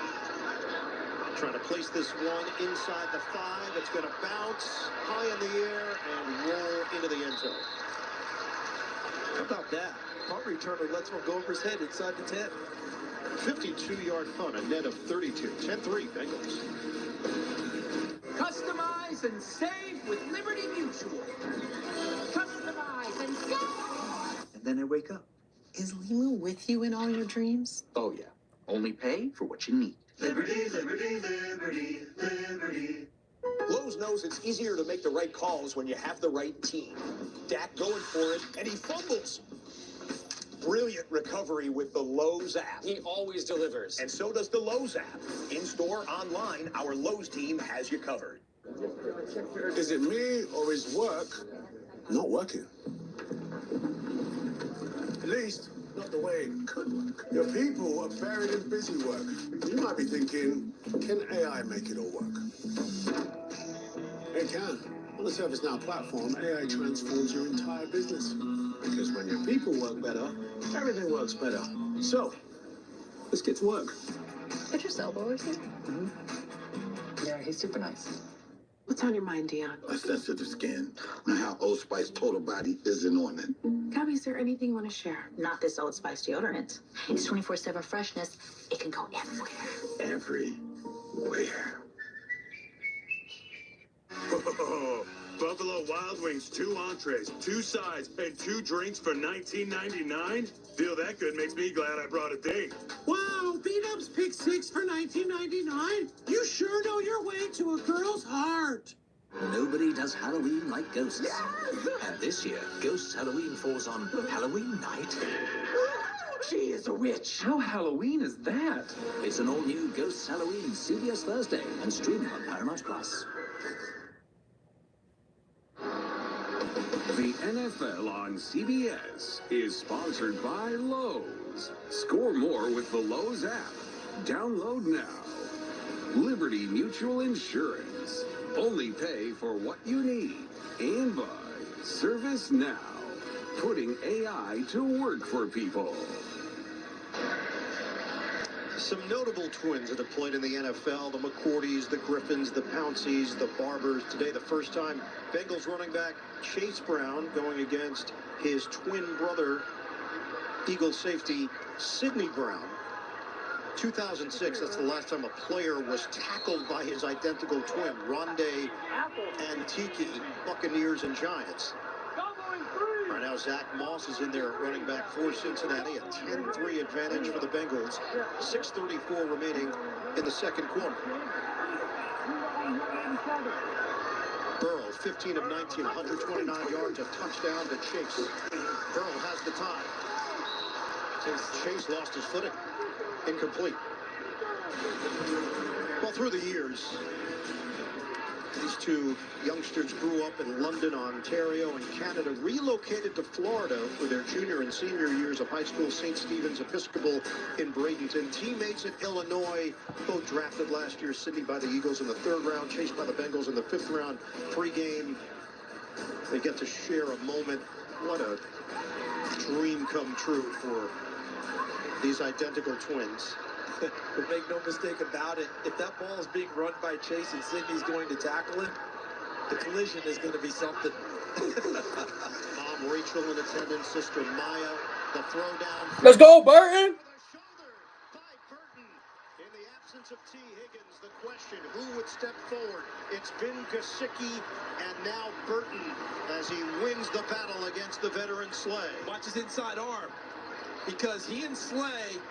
Trying to place this one inside the 5. It's going to bounce high in the air and roll into the end zone. How about that? Punt returner lets one go over his head inside the 10. 52-yard punt, a net of 32. 10-3 Bengals. Customize and save with Liberty Mutual. Customize and save. And then I wake up. Is Limu with you in all your dreams? Oh, yeah. Only pay for what you need. Liberty, liberty, liberty, liberty. Lowe's knows it's easier to make the right calls when you have the right team. Dak going for it, and he fumbles. Brilliant recovery with the Lowe's app. He always delivers. And so does the Lowe's app. In-store, online, our Lowe's team has you covered. Is it me or is work not working? At least, not the way it could work. Your people are buried in busy work. You might be thinking, can AI make it all work? It can. On the ServiceNow platform, AI transforms your entire business. Because when your people work better, everything works better. So, let's get to work. Idris Elba is here? Yeah, he's super nice. What's on your mind, Dion? My sensitive skin. Now how Old Spice Total Body isn't on it. Gabby, is there anything you want to share? Not this Old Spice deodorant. It's 24/7 freshness. It can go everywhere. Everywhere. Buffalo Wild Wings, 2 entrees, 2 sides, and 2 drinks for $19.99? Feel that good makes me glad I brought a date. Wow, B-Dubs pick 6 for $19.99. You sure know your way to a girl's heart. Nobody does Halloween like ghosts. And this year, Ghosts Halloween falls on Halloween night. She is a witch. How Halloween is that? It's an all-new Ghosts Halloween CBS Thursday and streaming on Paramount+. The NFL on CBS is sponsored by Lowe's. Score more with the Lowe's app. Download now. Liberty Mutual Insurance. Only pay for what you need. And by Service Now. Putting AI to work for people. Some notable twins that have played in the NFL, the McCourtys, the Griffins, the Pounceys, the Barbers. Today, the first time Bengals running back Chase Brown going against his twin brother, Eagles safety Sidney Brown. 2006, that's the last time a player was tackled by his identical twin, Rondé and Tiki, Buccaneers and Giants. Right now, Zach Moss is in there at running back for Cincinnati. A 10-3 advantage for the Bengals. 6:34 remaining in the second quarter. Burrow, 15 of 19, 129 yards, a touchdown to Chase. Burrow has the tie. Chase lost his footing. Incomplete. Well, through the years, these two youngsters grew up in London, Ontario, and Canada, relocated to Florida for their junior and senior years of high school. St. Stephen's Episcopal in Bradenton. Teammates at Illinois, both drafted last year. Sidney by the Eagles in the 3rd round, Chase by the Bengals in the 5th round. Pre-game, they get to share a moment. What a dream come true for these identical twins. But make no mistake about it, if that ball is being run by Chase and Sidney's going to tackle him, the collision is going to be something. Mom Rachel in attendance, sister Maya, the throwdown. Let's go, Burton! In the absence of T. Higgins, the question, who would step forward? It's been Gesicki and now Burton as he wins the battle against the veteran Slay. Watch his inside arm, because he and Slay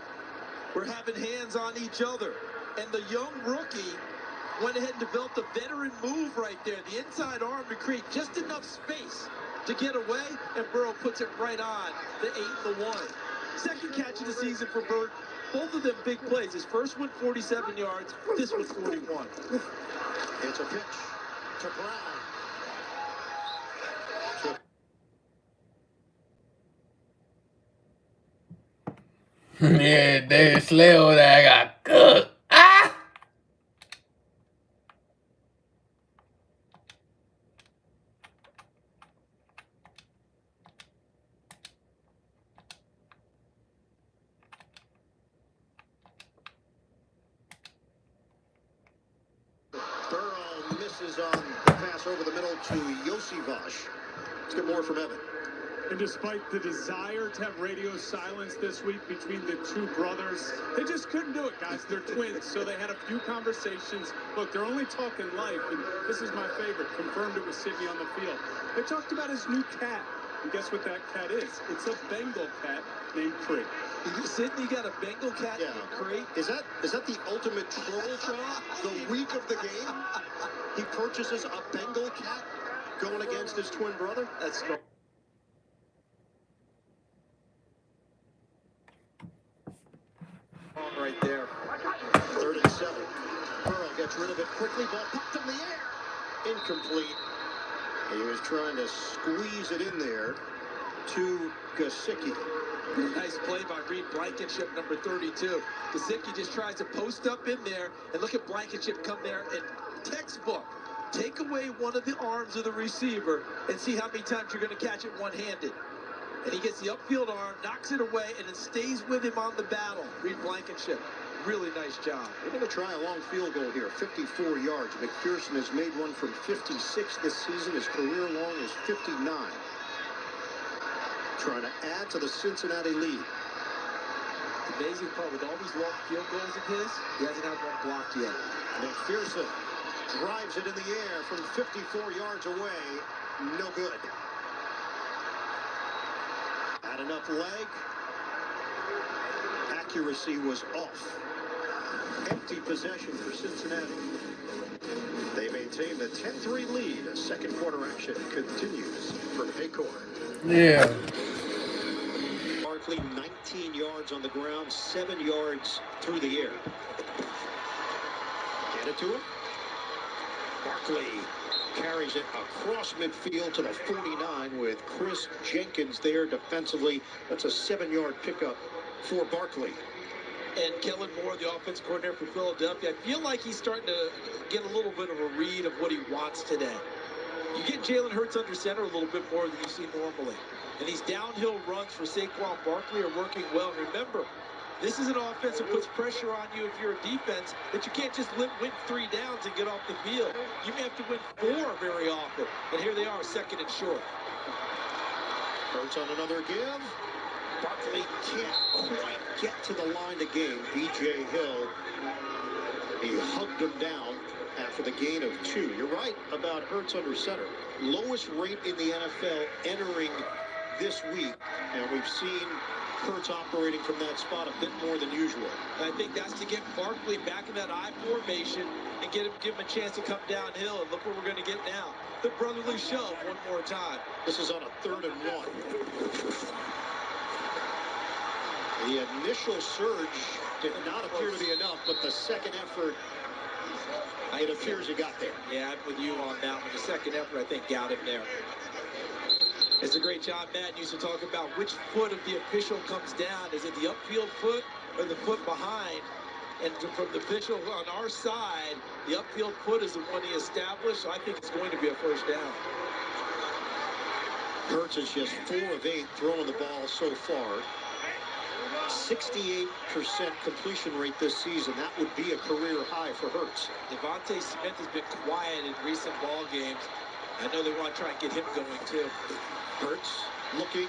were having hands on each other. And the young rookie went ahead and developed a veteran move right there. The inside arm to create just enough space to get away, and Burrow puts it right on the 8 and the 1. Second catch of the season for Burt. Both of them big plays. His first one 47 yards, this one 41. It's a pitch to Brown. Yeah, David Slay over there got cooked. Ah! Burrow misses on the pass over the middle to Yosivash. Let's get more from Evan. And despite the desire to have radio silence this week between the two brothers, they just couldn't do it, guys. They're twins, so they had a few conversations. Look, they're only talking life, and this is my favorite. Confirmed it with Sydney on the field. They talked about his new cat. And guess what that cat is? It's a Bengal cat named Crate. Sydney got a Bengal cat named Crate? Is that the ultimate troll shot? The week of the game? He purchases a Bengal cat going against his twin brother? That's strong. Right there. 3rd and 7. Burrow gets rid of it quickly. Ball popped in the air. Incomplete. He was trying to squeeze it in there to Gesicki. Nice play by Reed Blankenship, number 32. Gesicki just tries to post up in there, and look at Blankenship come there and textbook. Take away one of the arms of the receiver and see how many times you're going to catch it one-handed. And he gets the upfield arm, knocks it away, and it stays with him on the battle. Reed Blankenship, really nice job. We're going to try a long field goal here, 54 yards. McPherson has made one from 56 this season. His career long is 59. Trying to add to the Cincinnati lead. The amazing part with all these long field goals of his, he hasn't had one blocked yet. McPherson drives it in the air from 54 yards away. No good. Had enough leg. Accuracy was off. Empty possession for Cincinnati. They maintain the 10-3 lead. Second quarter action continues from Acorn. Yeah. Barkley 19 yards on the ground, 7 yards through the air. Get it to him. Barkley carries it across midfield to the 49 with Chris Jenkins there defensively. That's a 7-yard pickup for Barkley. And Kellen Moore, the offensive coordinator for Philadelphia, I feel like he's starting to get a little bit of a read of what he wants today. You get Jalen Hurts under center a little bit more than you see normally. And these downhill runs for Saquon Barkley are working well. Remember, this is an offense that puts pressure on you if you're a defense, that you can't just win 3 downs and get off the field. You may have to win 4 very often. And here they are, 2nd and short. Hurts on another give. Barkley can't quite get to the line to gain. B.J. Hill, he hugged him down after the gain of 2. You're right about Hurts under center. Lowest rate in the NFL entering this week, and we've seen Hurts operating from that spot a bit more than usual. And I think that's to get Barkley back in that I formation and give him a chance to come downhill. And look what we're going to get now. The brotherly shove one more time. This is on a 3rd and 1. The initial surge did not appear to be enough, but the second effort, it appears he got there. Yeah, I'm with you on that one. The second effort, I think, got him there. It's a great job. Matt used to talk about which foot of the official comes down. Is it the upfield foot or the foot behind? And from the official on our side, the upfield foot is the one he established. So I think it's going to be a first down. Hurts is just 4 of 8 throwing the ball so far. 68% completion rate this season. That would be a career high for Hurts. Devontae Smith has been quiet in recent ball games. I know they want to try and get him going too. Hurts looking.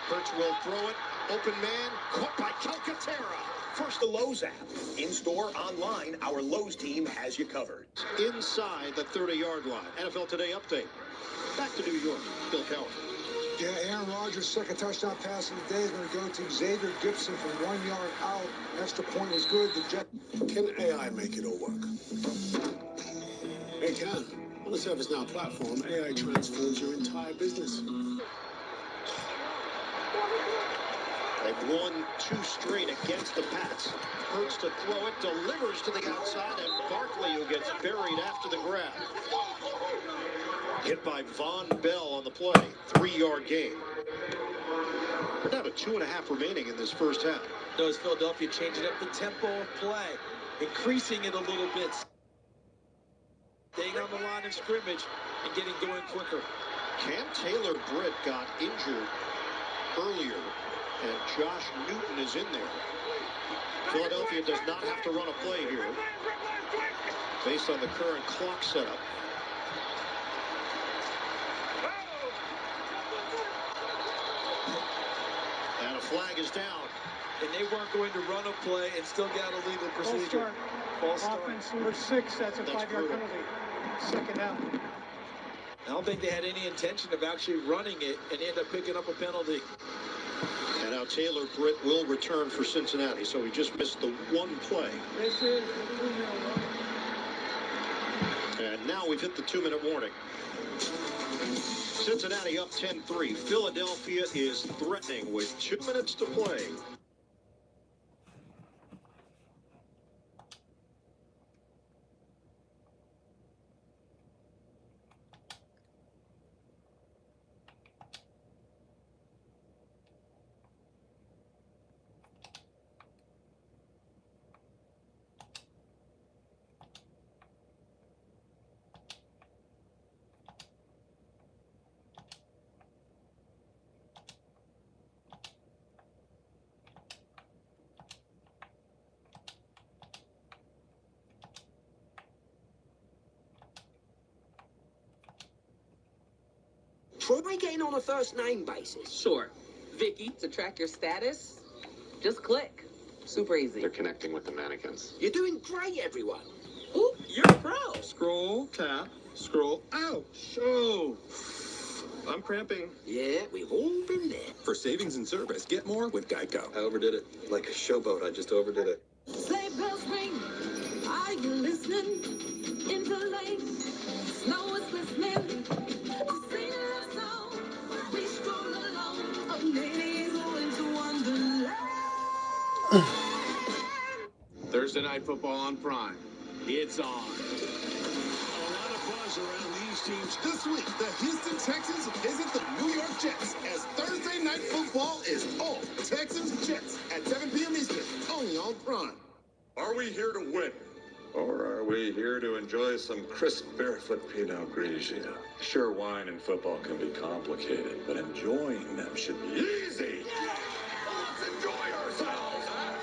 Hurts will throw it. Open man. Caught by Calcaterra. First, the Lowe's app. In-store, online, our Lowe's team has you covered. Inside the 30-yard line. NFL Today update. Back to New York. Bill Cowher. Yeah, Aaron Rodgers' second touchdown pass of the day is going to go to Xavier Gibson from 1 yard out. Extra point was good. The Jets. Can AI make it all work? It can. On the ServiceNow platform, AI transforms your entire business. They've won 2 straight against the Pats. Hurts to throw it, delivers to the outside, and Barkley, who gets buried after the grab. Hit by Von Bell on the play. 3-yard gain. We're down to 2.5 remaining in this first half. Notice Philadelphia changing up the tempo of play, increasing it a little bit, staying on the line of scrimmage and getting going quicker. Cam Taylor-Britt got injured earlier, and Josh Newton is in there. Philadelphia does not have to run a play here based on the current clock setup. And a flag is down. And they weren't going to run a play and still got a legal procedure. False start. Offense number 6, that's a 5-yard penalty. Second down. I don't think they had any intention of actually running it, and they ended up picking up a penalty. And now Taylor-Britt will return for Cincinnati, so he just missed the 1 play. This is the 2-0. And now we've hit the 2-minute warning. Cincinnati up 10-3. Philadelphia is threatening with 2 minutes to play. Try getting on a first name basis. Sure. Vicky, to track your status, just click. Super easy. They're connecting with the mannequins. You're doing great, everyone. Ooh, you're a pro. Scroll, tap, scroll. Ouch! Oh! I'm cramping. Yeah, we've all been there. For savings and service, get more with Geico. I overdid it. Like a showboat, I just overdid it. Sleigh bells ring. Are you listening? Into lane. Snow is listening. Sing a song. We stroll along. Amazing into wonderland. Thursday Night Football on Prime. It's on. A lot of buzz around these teams this week. The Houston Texans visit the New York Jets as Thursday Night Football is all Texans Jets at 7 p.m. Eastern, only on Prime. Are we here to win? Or are we here to enjoy some crisp barefoot Pinot Grigio? Sure, wine and football can be complicated, but enjoying them should be easy. Let's enjoy ourselves, huh?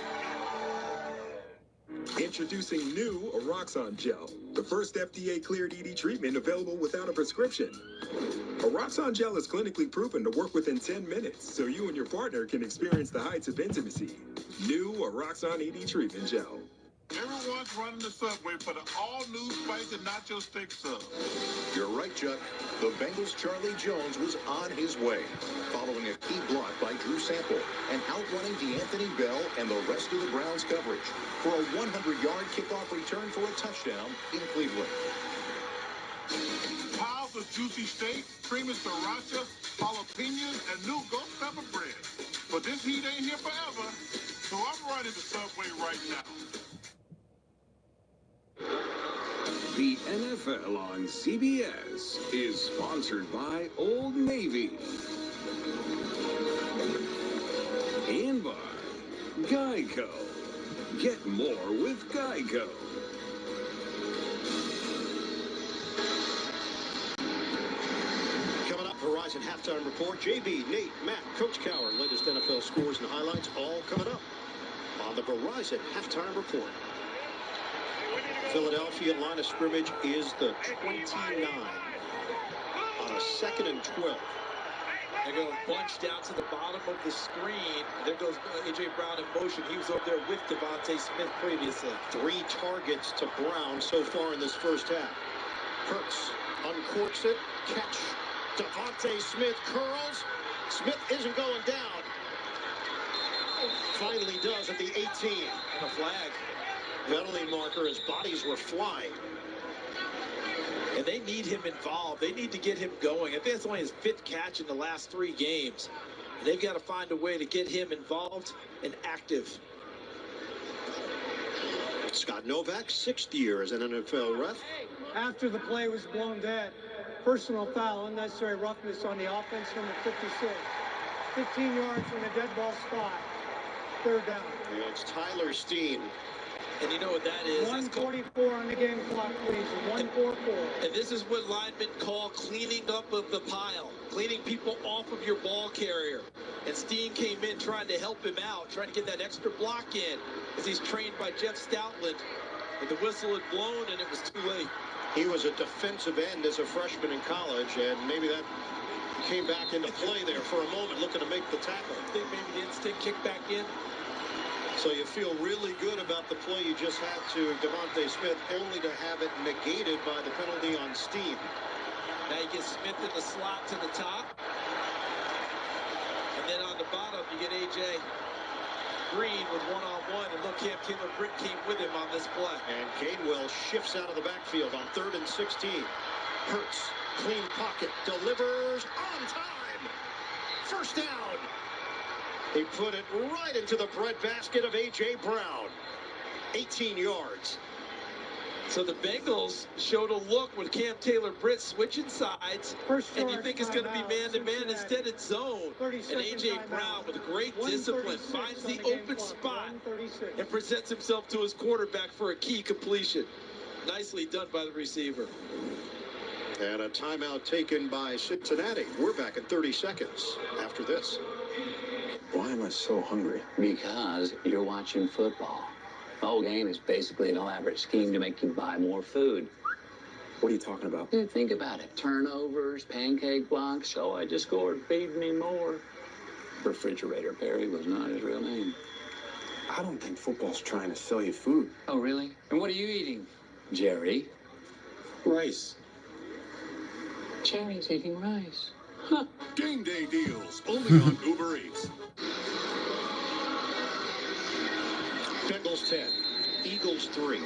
Introducing new Oroxon Gel, the first FDA-cleared ED treatment available without a prescription. Oroxon Gel is clinically proven to work within 10 minutes, so you and your partner can experience the heights of intimacy. New Oroxon ED treatment gel. Everyone's running the subway for the all-new spicy nacho steak sub. You're right, Chuck. The Bengals' Charlie Jones was on his way, following a key block by Drew Sample and outrunning DeAnthony Bell and the rest of the Browns' coverage for a 100-yard kickoff return for a touchdown in Cleveland. Piles of juicy steak, creamy sriracha, jalapenos, and new ghost pepper bread. But this heat ain't here forever, so I'm running the subway right now. The NFL on CBS is sponsored by Old Navy and by Geico. Get more with Geico. Coming up, Verizon Halftime Report. JB, Nate, Matt, Coach Coward, latest NFL scores and highlights, all coming up on the Verizon Halftime Report. Philadelphia line of scrimmage is the 29 on a 2nd and 12. They're going bunched down to the bottom of the screen. There goes A.J. Brown in motion. He was over there with Devontae Smith previously. 3 targets to Brown so far in this first half. Hurts uncorks it, catch. Devontae Smith curls, Smith isn't going down. Finally does at the 18. And a flag. Penalty marker as bodies were flying. And they need him involved. They need to get him going. I think it's only his 5th catch in the last 3 games. And they've got to find a way to get him involved and active. Scott Novak, 6th year as an NFL ref. After the play was blown dead, personal foul, unnecessary roughness on the offense, number 56. 15 yards from the dead ball spot. 3rd down. It's Tyler Steen. And you know what that is? 1:44 on the game clock, please. 1:44. And this is what linemen call cleaning up of the pile. Cleaning people off of your ball carrier. And Steen came in trying to help him out, trying to get that extra block in as he's trained by Jeff Stoutland. But the whistle had blown and it was too late. He was a defensive end as a freshman in college, and maybe that came back into play there for a moment, looking to make the tackle. I think maybe the instinct kicked back in. So you feel really good about the play you just had to Devontae Smith, only to have it negated by the penalty on Steen. Now you get Smith in the slot to the top. And then on the bottom, you get A.J. Green with one-on-one. And look, Cam Taylor-Britt came with him on this play. And Gainwell shifts out of the backfield on 3rd and 16. Hurts, clean pocket, delivers on time. 1st down. He put it right into the breadbasket of A.J. Brown. 18 yards. So the Bengals showed a look with Cam Taylor-Britt switching sides. And you think it's going to be man-to-man. Instead, it's zone. And A.J. Brown, with great discipline, finds the open spot and presents himself to his quarterback for a key completion. Nicely done by the receiver. And a timeout taken by Cincinnati. We're back in 30 seconds after this. Why am I so hungry? Because you're watching football. The whole game is basically an elaborate scheme to make you buy more food. What are you talking about? Dude, think about it. Turnovers, pancake blocks. Oh, I just scored. Feed me more. Refrigerator Perry was not his real name. I don't think football's trying to sell you food. Oh, really? And what are you eating, Jerry? Rice. Jerry's eating rice. Huh. Game day deals only on Uber Eats. Bengals 10, Eagles 3.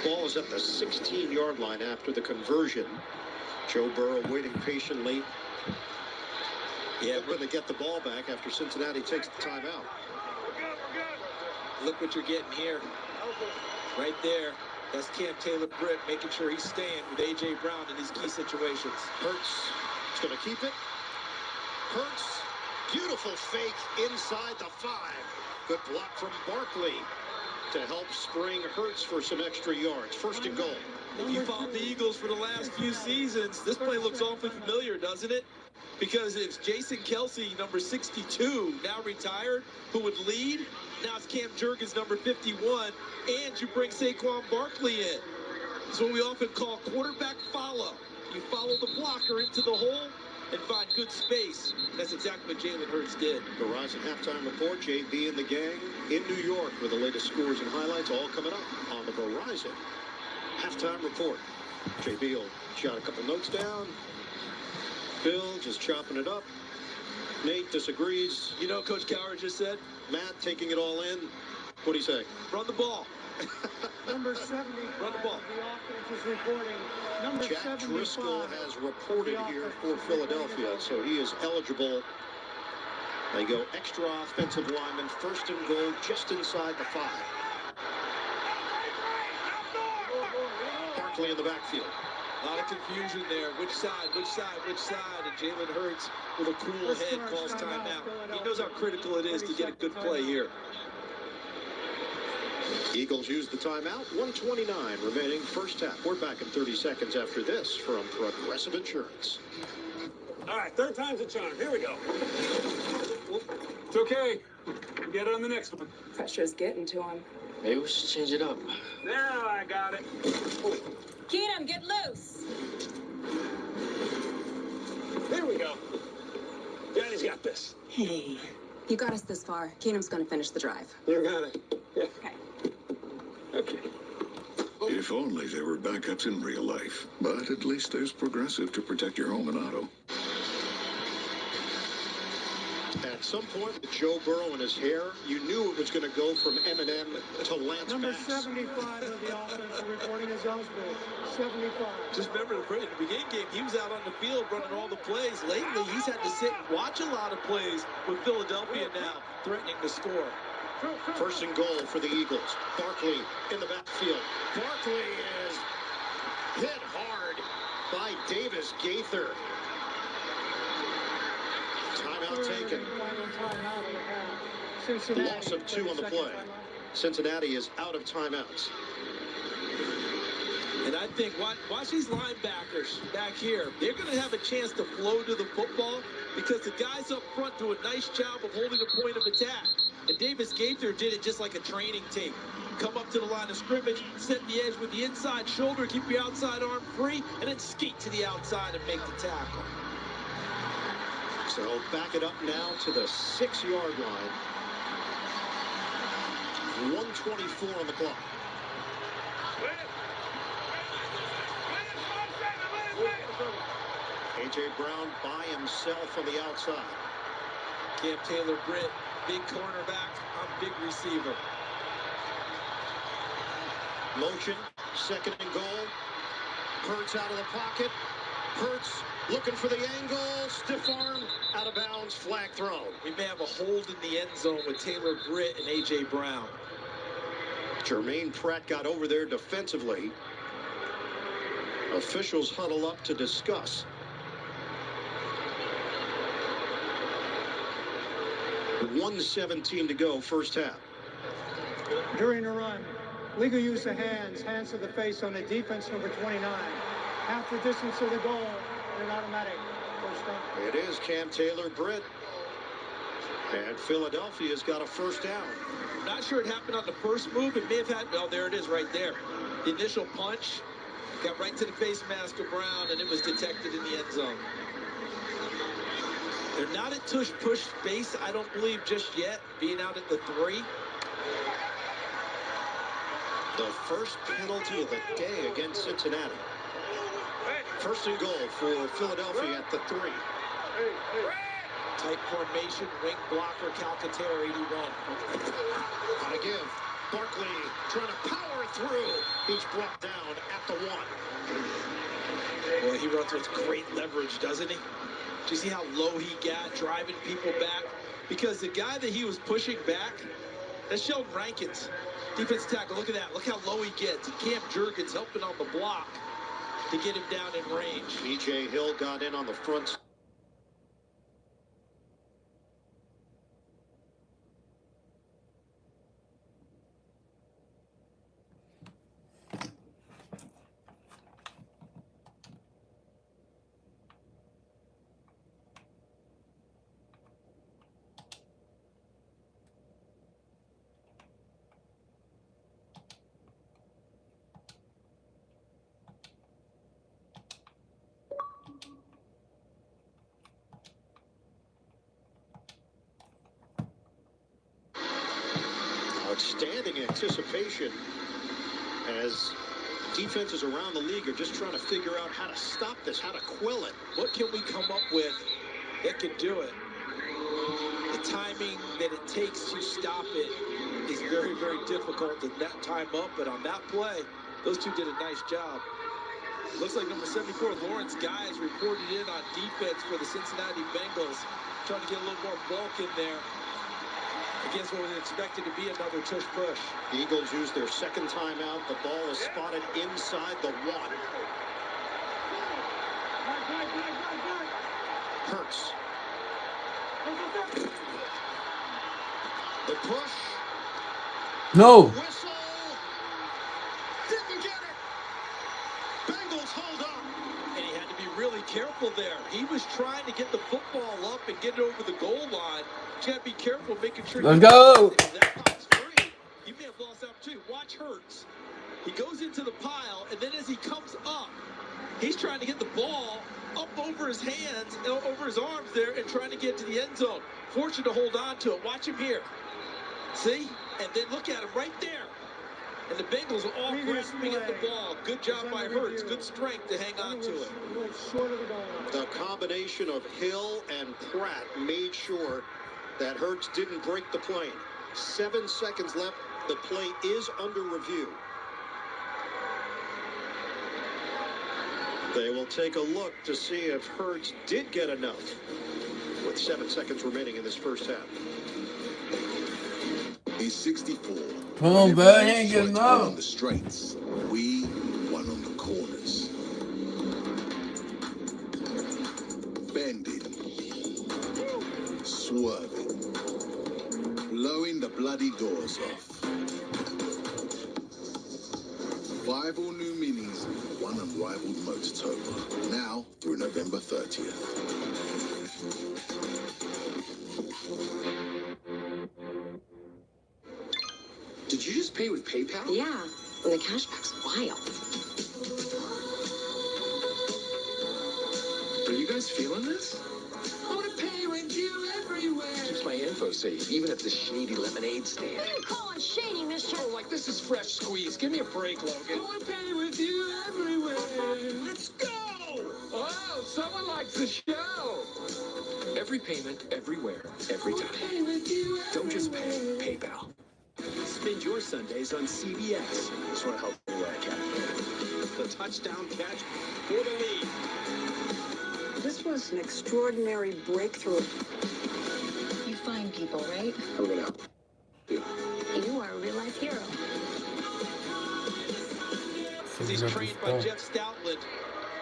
Ball is at the 16-yard line after the conversion. Joe Burrow waiting patiently. Hoping to get the ball back after Cincinnati takes the timeout. Look what you're getting here. Right there. That's Cam Taylor-Britt making sure he's staying with A.J. Brown in these key situations. Hurts is going to keep it. Hurts, beautiful fake inside the 5. Good block from Barkley to help spring Hurts for some extra yards. 1st and goal. If you followed the Eagles for the last few seasons, this play looks awfully familiar, doesn't it? Because it's Jason Kelsey, number 62, now retired, who would lead. Now it's Cam Jurgens, number 51, and you bring Saquon Barkley in. It's what we often call quarterback follow. You follow the blocker into the hole and find good space. That's exactly what Jalen Hurts did. Verizon halftime report, JB and the gang in New York with the latest scores and highlights, all coming up on the Verizon halftime report. JB will jot a couple notes down. Bill just chopping it up. Nate disagrees. You know, Coach Cowher just said? Matt taking it all in. What'd he say? Run the ball. Number 75. Run the ball. The offense is reporting. Number Jack 75. Driscoll has reported here for Philadelphia, so he is eligible. They go extra offensive lineman, 1st and goal, just inside the 5. Barkley in the backfield. A lot of confusion there. Which side, which side, which side? And Jalen Hurts with a cool head calls timeout. He knows how critical it is to get a good play here. Eagles use the timeout. 1:29 remaining first half. We're back in 30 seconds after this from Progressive Insurance. All right, 3rd time's a charm. Here we go. It's okay. We'll get it on the next one. Pressure's getting to him. Maybe we should change it up. Now I got it. Keenum, get loose. There we go. Daddy's got this. Hey, you got us this far. Keenum's going to finish the drive. You got it. Yeah. Okay. Okay. If only there were backups in real life. But at least there's Progressive to protect your home and auto. At some point with Joe Burrow and his hair, you knew it was going to go from Eminem to Lance Number Bass. 75 of the offense reporting is Ellsbury. 75. Just remember, in the beginning game, he was out on the field running all the plays. Lately, he's had to sit and watch a lot of plays with Philadelphia now, threatening to score. First and goal for the Eagles. Barkley in the backfield. Barkley is hit hard by Davis Gaither. Timeout taken. Loss of 2 on the play. Cincinnati is out of timeouts. And I think, watch these linebackers back here. They're going to have a chance to flow to the football because the guys up front do a nice job of holding a point of attack. And Davis Gaither did it just like a training tape. Come up to the line of scrimmage, set the edge with the inside shoulder, keep your outside arm free, and then skate to the outside and make the tackle. So back it up now to the 6-yard line. 1:24 on the clock. A.J. Brown by himself on the outside. Cam Taylor-Britt, big cornerback on big receiver. Motion, second and goal. Hurts out of the pocket. Hurts looking for the angle. Stiff arm, out of bounds, flag thrown. We may have a hold in the end zone with Taylor-Britt and A.J. Brown. Jermaine Pratt got over there defensively. Officials huddle up to discuss. 1:17 to go, first half. During the run, legal use of hands to the face on the defense, number 29. Half the distance of the goal, and an automatic first down. It is Cam Taylor-Britt. And Philadelphia's got a first down. Not sure it happened on the first move. It may have had, oh, there it is right there. The initial punch got right to the face mask of Brown, and it was detected in the end zone. They're not at push space, I don't believe, just yet, being out at the 3. The first penalty of the day against Cincinnati. First and goal for Philadelphia at the 3. Tight formation, wing blocker, Calcaterra, 81. Gotta give. Barkley trying to power through. He's brought down at the 1. Boy, he runs with great leverage, doesn't he? Do you see how low he got, driving people back? Because the guy that he was pushing back, that's Sheldon Rankins. Defense tackle, look at that. Look how low he gets. And Cam Jurgens helping on the block to get him down in range. B.J. Hill got in on the front. Outstanding anticipation as defenses around the league are just trying to figure out how to stop this, how to quell it. What can we come up with that can do it? The timing that it takes to stop it is very, very difficult to time up, but on that play, those two did a nice job. Looks like number 74, Lawrence Guy, reported in on defense for the Cincinnati Bengals, trying to get a little more bulk in there against what was expected to be another tush push. The Eagles use their second timeout. The ball is spotted inside the 1. Hurts. The push. No. Whistle. Didn't get it. Bengals hold on. And he had to be really careful there. He was trying to get the football up and get it over the goal line. You got to be careful making sure. Let's go. You may have lost opportunity. Watch Hurts. He goes into the pile, and then as he comes up, he's trying to get the ball up over his hands, over his arms there, and trying to get to the end zone. Fortunate to hold on to it. Watch him here. See? And then look at him right there. And the Bengals are all grasping at the ball. Good job by Hurts. Good strength to hang on to it. The combination of Hill and Pratt made sure that Hurts didn't break the plane. 7 seconds left. The play is under review. They will take a look to see if Hurts did get enough with 7 seconds remaining in this first half. He's 64. Come on, bud, he ain't getting Won up. on the straights. We won on the corners. Bending. Swerving. Blowing the bloody doors off. 5 all new minis, 1 unrivaled motor tow. Now through November 30th. Did you just pay with PayPal? Yeah, and the cashback's wild. Are you guys feeling this? I want to pay with you everywhere. Keeps my info safe, even at the shady lemonade stand. What are you calling shady, mister? Oh, like this is fresh squeeze. Give me a break, Logan. I want to pay with you everywhere. Let's go! Oh, someone likes the show. Every payment, everywhere, every time. Don't just pay. PayPal. Spend your Sundays on CBS. Just want to help any way I can. The touchdown catch for the lead. This was an extraordinary breakthrough. You find people, right? I'm going to help you. You are a real-life hero. He's trained by Jeff Stoutland,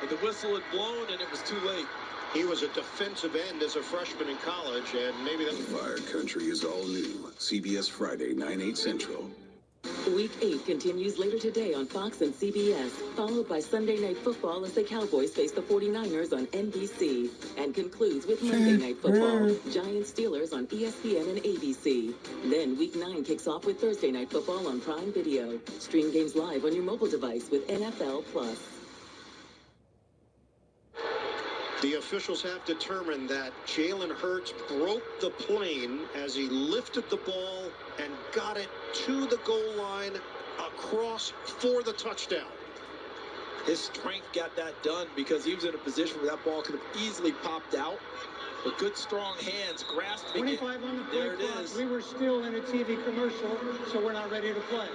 and the whistle had blown, and it was too late. He was a defensive end as a freshman in college, and maybe that's... Fire Country is all new. CBS Friday, 9/8 Central. Week 8 continues later today on Fox and CBS, followed by Sunday Night Football as the Cowboys face the 49ers on NBC, and concludes with Monday Night Football, Giants Steelers on ESPN and ABC. Then Week 9 kicks off with Thursday Night Football on Prime Video. Stream games live on your mobile device with NFL Plus. The officials have determined that Jalen Hurts broke the plane as he lifted the ball and got it to the goal line across for the touchdown. His strength got that done because he was in a position where that ball could have easily popped out. But good, strong hands grasping 25 on the play There it clock. is. We were still in a TV commercial, so we're not ready to play.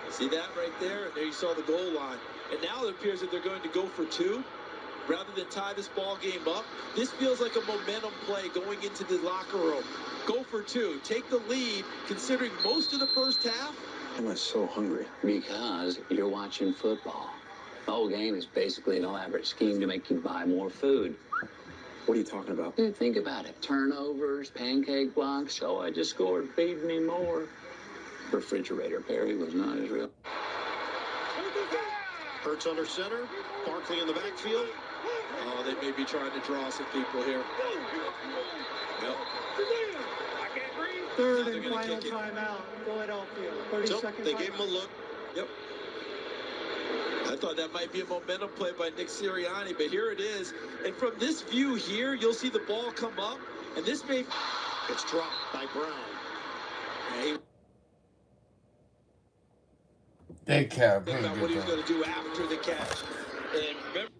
See that right there? And there you saw the goal line. And now it appears that they're going to go for 2. Rather than tie this ball game up, this feels like a momentum play going into the locker room. Go for 2. Take the lead, considering most of the first half. Why am I so hungry? Because you're watching football. The whole game is basically an elaborate scheme to make you buy more food. What are you talking about? Think about it. Turnovers, pancake blocks. Oh, I just scored. Feed me more. Refrigerator Perry was not as real. Hurts under center. Barkley in the backfield. Oh, they may be trying to draw some people here. Yep. Third and final timeout, Philadelphia. 30 So seconds. they gave him a look. Yep. I thought that might be a momentum play by Nick Sirianni, but here it is. And from this view here, you'll see the ball come up, and this may... It's dropped by Brown. Hey, That cap. think about what he was going to do after the catch. And remember,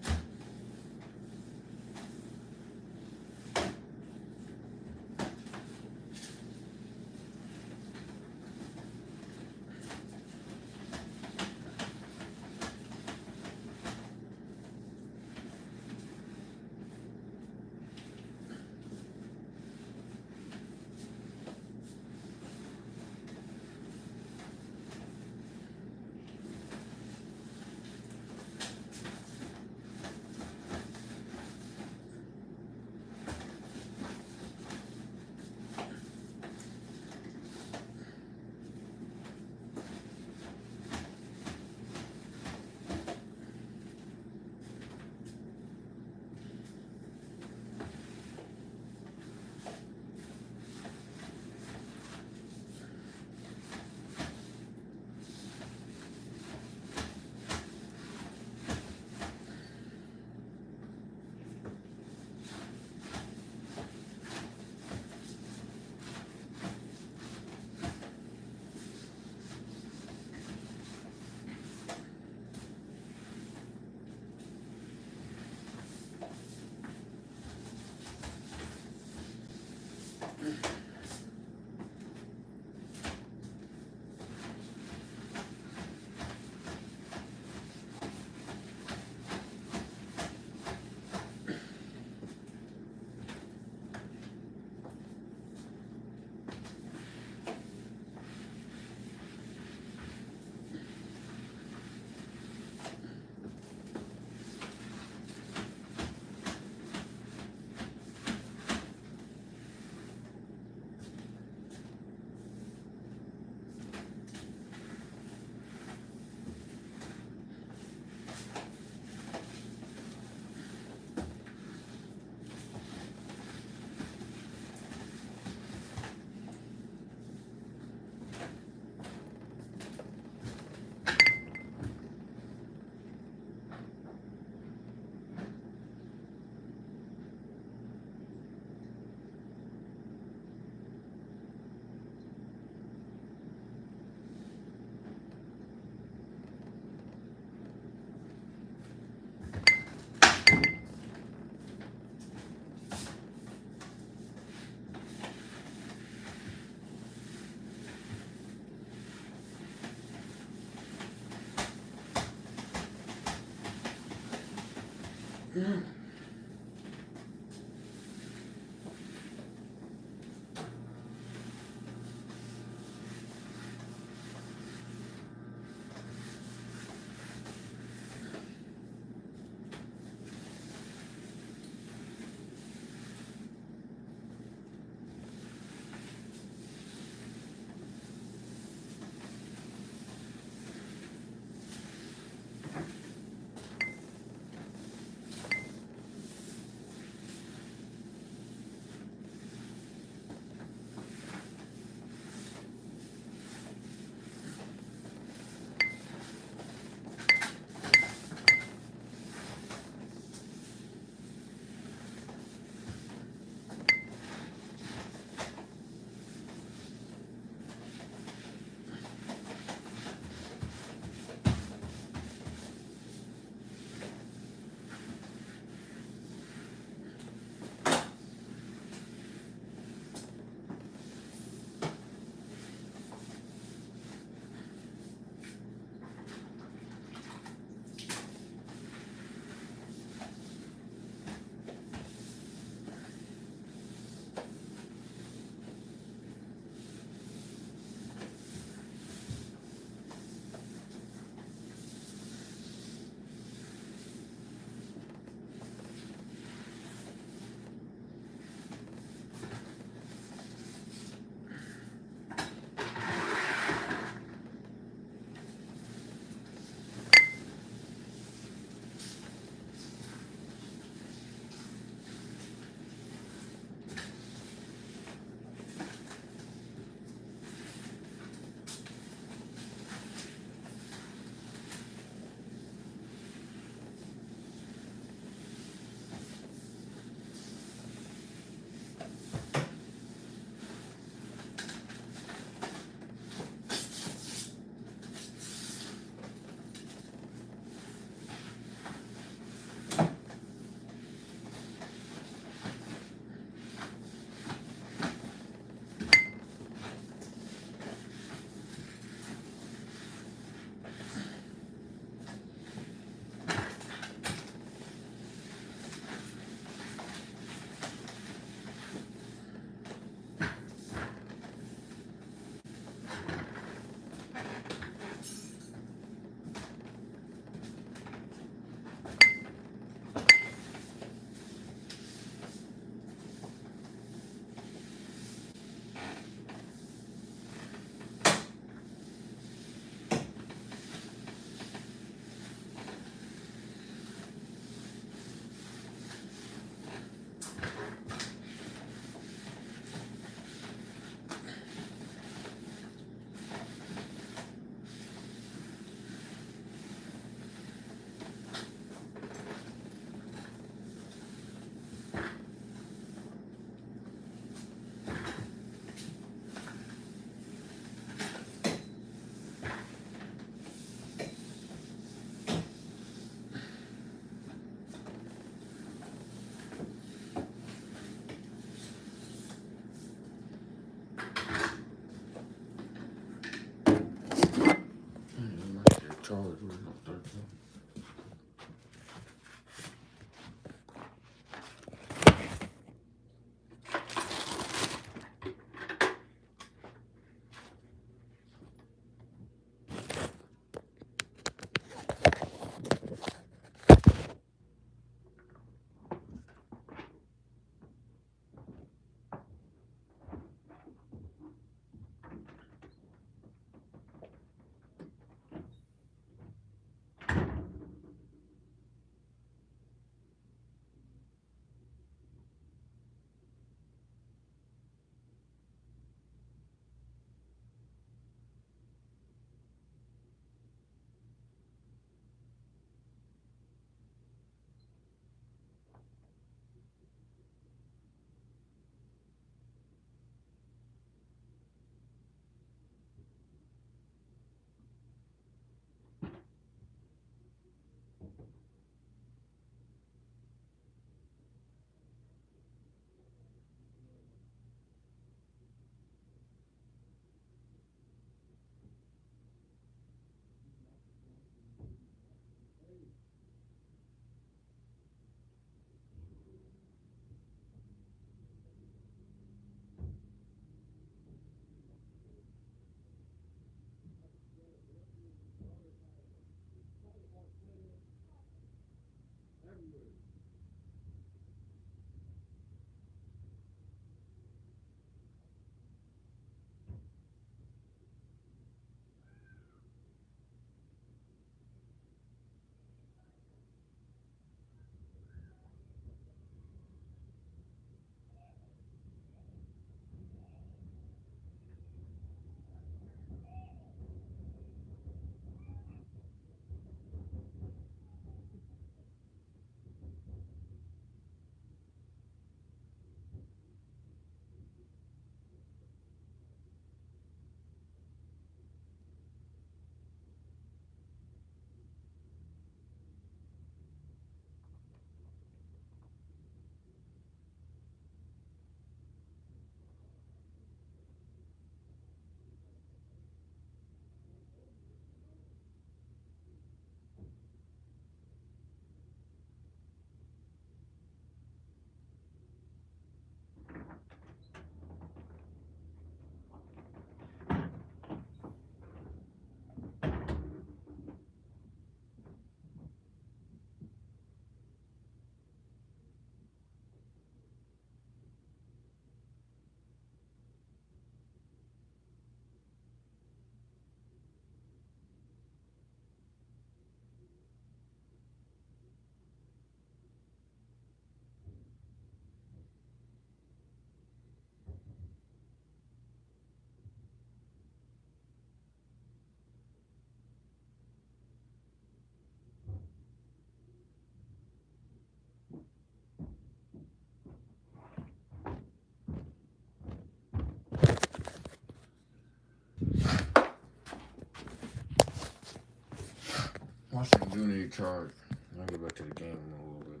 Washington do need charge. I'll get back to the game in a little bit.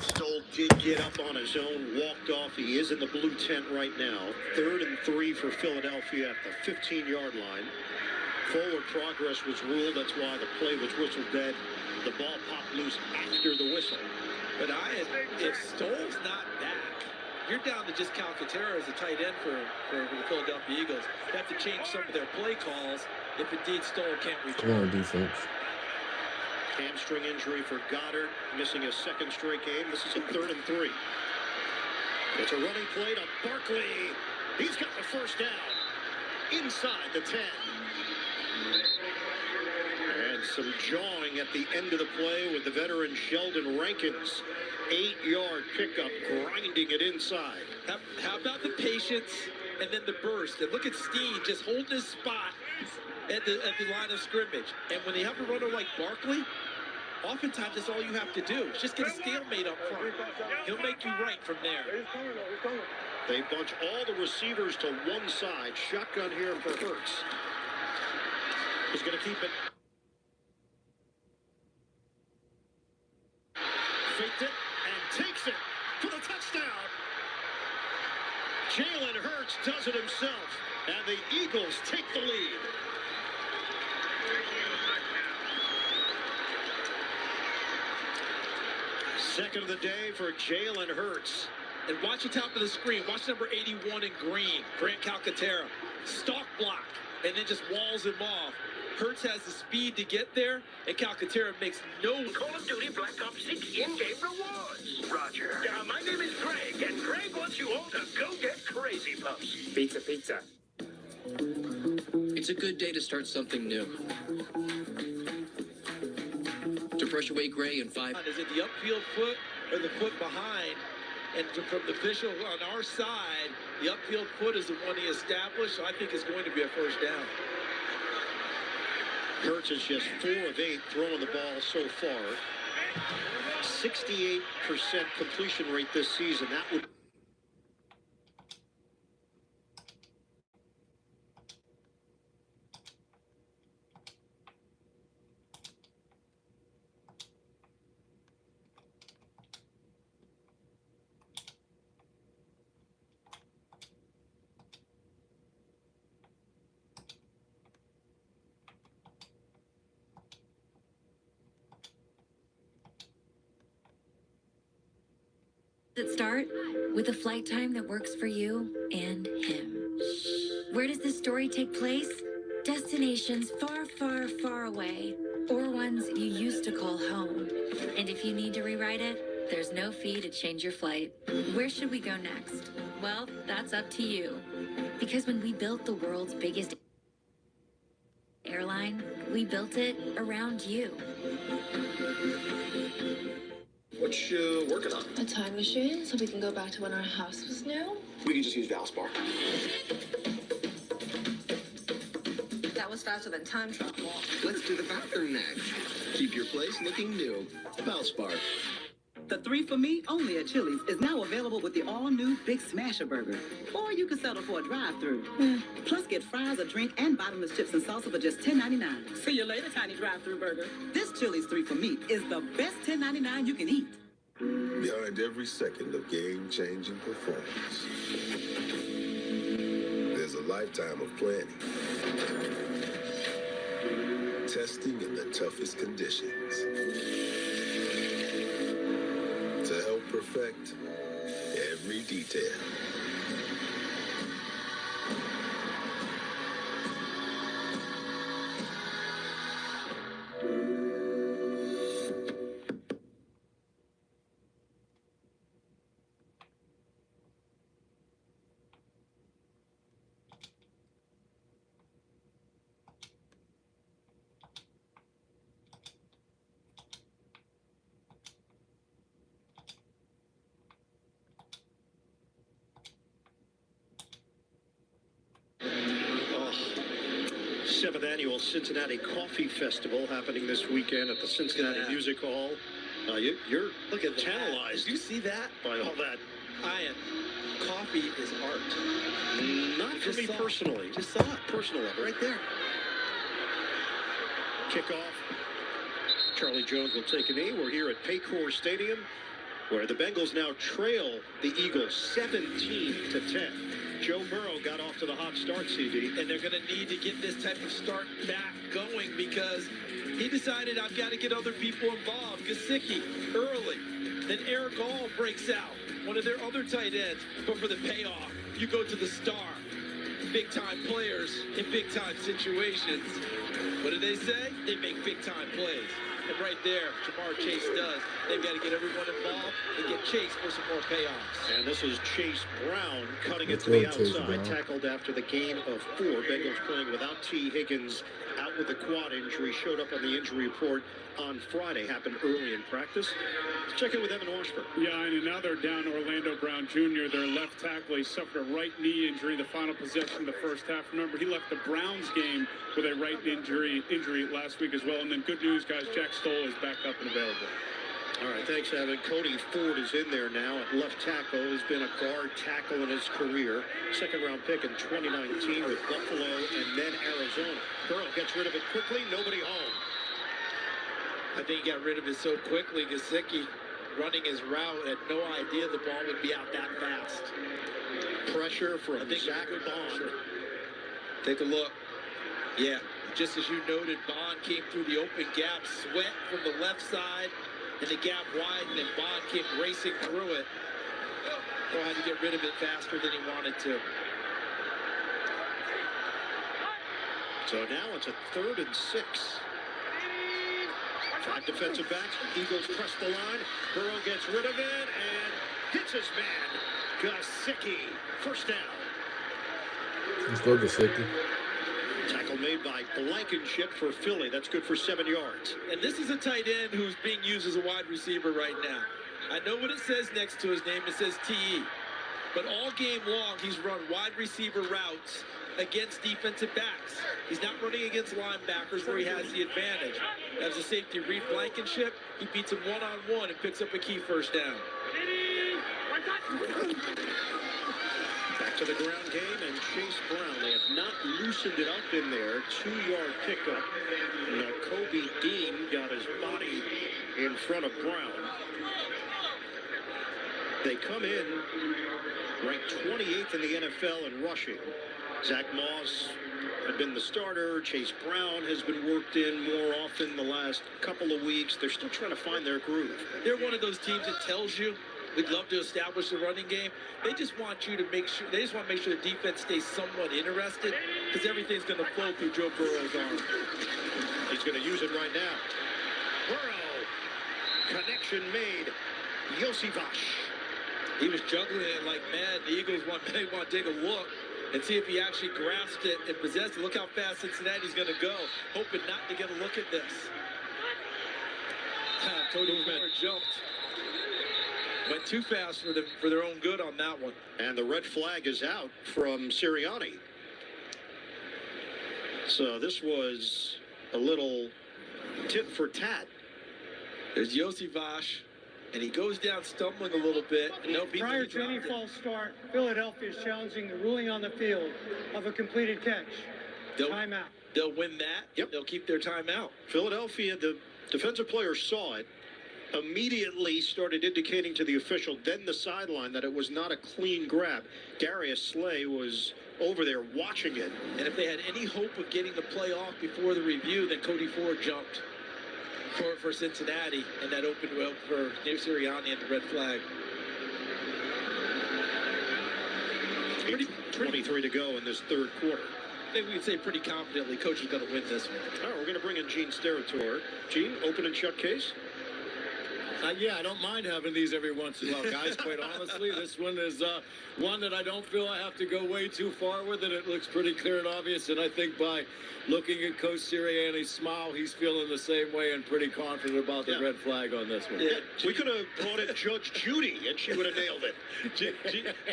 Stoll did get up on his own, walked off. He is in the blue tent right now. 3rd and 3 for Philadelphia at the 15-yard line. Forward progress was ruled. That's why the play was whistled dead. The ball popped loose after the whistle. But if Stoll's not back, you're down to just Calcaterra as a tight end for the Philadelphia Eagles. They have to change some of their play calls if indeed Stoll can't return. Defense. Hamstring injury for Goddard, missing his 2nd straight game. This is a 3rd and 3. It's a running play to Barkley. He's got the first down inside the 10. And some jawing at the end of the play with the veteran Sheldon Rankins 8-yard pickup, grinding it inside. How about the patience and then the burst? And look at Steen just holding his spot at the line of scrimmage. And when they have a runner like Barkley, oftentimes that's all you have to do. Just get a stalemate up front. He'll make you right from there. They bunch all the receivers to one side. Shotgun here for Hurts. He's going to keep it. Faked it and takes it for the touchdown. Jalen Hurts does it himself, and the Eagles take the lead. Second of the day for Jalen Hurts. And watch the top of the screen. Watch number 81 in green, Grant Calcaterra. Stalk block, and then just walls him off. Hurts has the speed to get there, and Calcaterra makes no... Call of Duty Black Ops 6 in-game rewards. Roger. My name is Greg, and Greg wants you all to go get Crazy Puffs. Pizza, pizza. It's a good day to start something new. To brush away gray and 5... Is it the upfield foot or the foot behind? And from the official on our side, the upfield foot is the one he established, so I think it's going to be a first down. Hurts is just 4 of 8 throwing the ball so far. 68% completion rate this season. That would... Does it start with a flight time that works for you and him? Where does this story take place? Destinations far, far, far away, or ones you used to call home. And if you need to rewrite it, there's no fee to change your flight. Where should we go next? Well, that's up to you. Because when we built the world's biggest airline, we built it around you. What you working on? A time machine, so we can go back to when our house was new. We can just use Valspar. That was faster than time travel. Let's do the bathroom next. Keep your place looking new. Valspar. The 3 for Me, only at Chili's, is now available with the all-new Big Smasher Burger. Or you can settle for a drive-thru. Plus, get fries, a drink, and bottomless chips and salsa for just $10.99. See you later, tiny drive-thru burger. This Chili's 3 for Me is the best $10.99 you can eat. Behind every second of game-changing performance, there's a lifetime of planning. Testing in the toughest conditions. To help perfect every detail. Seventh annual Cincinnati Coffee Festival happening this weekend at the Cincinnati Music Hall. You're Look at tantalized. Did you see that? By all that. Ian, coffee is art. Not for me personally. Just saw it. Personal level. Right there. Kickoff. Charlie Jones will take a knee. We're here at Paycor Stadium, where the Bengals now trail the Eagles 17-10. Joe Burrow got off to the hot start, CD. And they're going to need to get this type of start back going because he decided I've got to get other people involved. Gesicki early. Then Eric All breaks out, one of their other tight ends. But for the payoff, you go to the star. Big-time players in big-time situations. What do they say? They make big-time plays. And right there, Jamar Chase does. They've got to get everyone involved and get Chase for some more payoffs. And this is Chase Brown cutting it to the outside. Tackled after the gain of 4. Bengals playing without T. Higgins out with a quad injury, showed up on the injury report on Friday, happened early in practice. Let's check in with Evan Washburn. Yeah, and now they're down Orlando Brown Jr., their left tackle. He suffered a right knee injury the final possession of the first half. Remember, he left the Browns game with a right injury last week as well. And then good news, guys, Jack Stoll is back up and available. All right, thanks, Evan. Cody Ford is in there now at left tackle. He's been a guard tackle in his career. Second-round pick in 2019 with Buffalo and then Arizona. Burrow gets rid of it quickly. Nobody home. I think he got rid of it so quickly. Gesicki, running his route, had no idea the ball would be out that fast. Pressure from Zach Bond. Take a look. Yeah, just as you noted, Bond came through the open gap, Sweat from the left side, and the gap widened, and Bond came racing through it. Burrow had to get rid of it faster than he wanted to. So now it's a 3rd and 6. 5 defensive backs. Eagles press the line. Burrow gets rid of it and hits his man. Gesicki. First down. Let's go, Gesicki. Tackle made by Blankenship for Philly. That's good for 7 yards. And this is a tight end who's being used as a wide receiver right now. I know what it says next to his name. It says TE. But all game long, he's run wide receiver routes against defensive backs. He's not running against linebackers where he has the advantage. As a safety, Reed Blankenship, he beats him one-on-one and picks up a key first down. Back to the ground game, and Chase Brown. They have not loosened it up in there. 2-yard pickup. Kobe Dean got his body in front of Brown. They come in ranked 28th in the NFL in rushing. Zach Moss had been the starter. Chase Brown has been worked in more often the last couple of weeks. They're still trying to find their groove. They're one of those teams that tells you we'd love to establish the running game. They just want you to make sure, they just want to make sure the defense stays somewhat interested, because everything's going to flow through Joe Burrow's arm. He's going to use it right now. Burrow. Connection made. Yosivash. He was juggling it like mad. The Eagles want to take a look and see if he actually grasped it and possessed it. Look how fast Cincinnati's going to go, hoping not to get a look at this. Cody Ford jumped. Went too fast for their own good on that one. And the red flag is out from Sirianni. So this was a little tit for tat. There's Yosivash. And he goes down stumbling a little bit. Prior to any false start, Philadelphia is challenging the ruling on the field of a completed catch. Timeout. They'll win that. Yep. They'll keep their timeout. Philadelphia, the defensive player saw it, immediately started indicating to the official, then the sideline, that it was not a clean grab. Darius Slay was over there watching it. And if they had any hope of getting the play off before the review, then Cody Ford jumped for Cincinnati, and that opened well for Sirianni and the red flag. 23 to go in this third quarter. I think we can say pretty confidently Coach is going to win this one. All right, we're going to bring in Gene Steratore. Gene, open and shut case. Yeah, I don't mind having these every once in a while, guys. Quite honestly, this one is one that I don't feel I have to go way too far with it. It looks pretty clear and obvious, and I think by looking at Coach Sirianni's smile, he's feeling the same way and pretty confident about the red flag on this one. Yeah, we could have brought in Judge Judy, and she would have nailed it.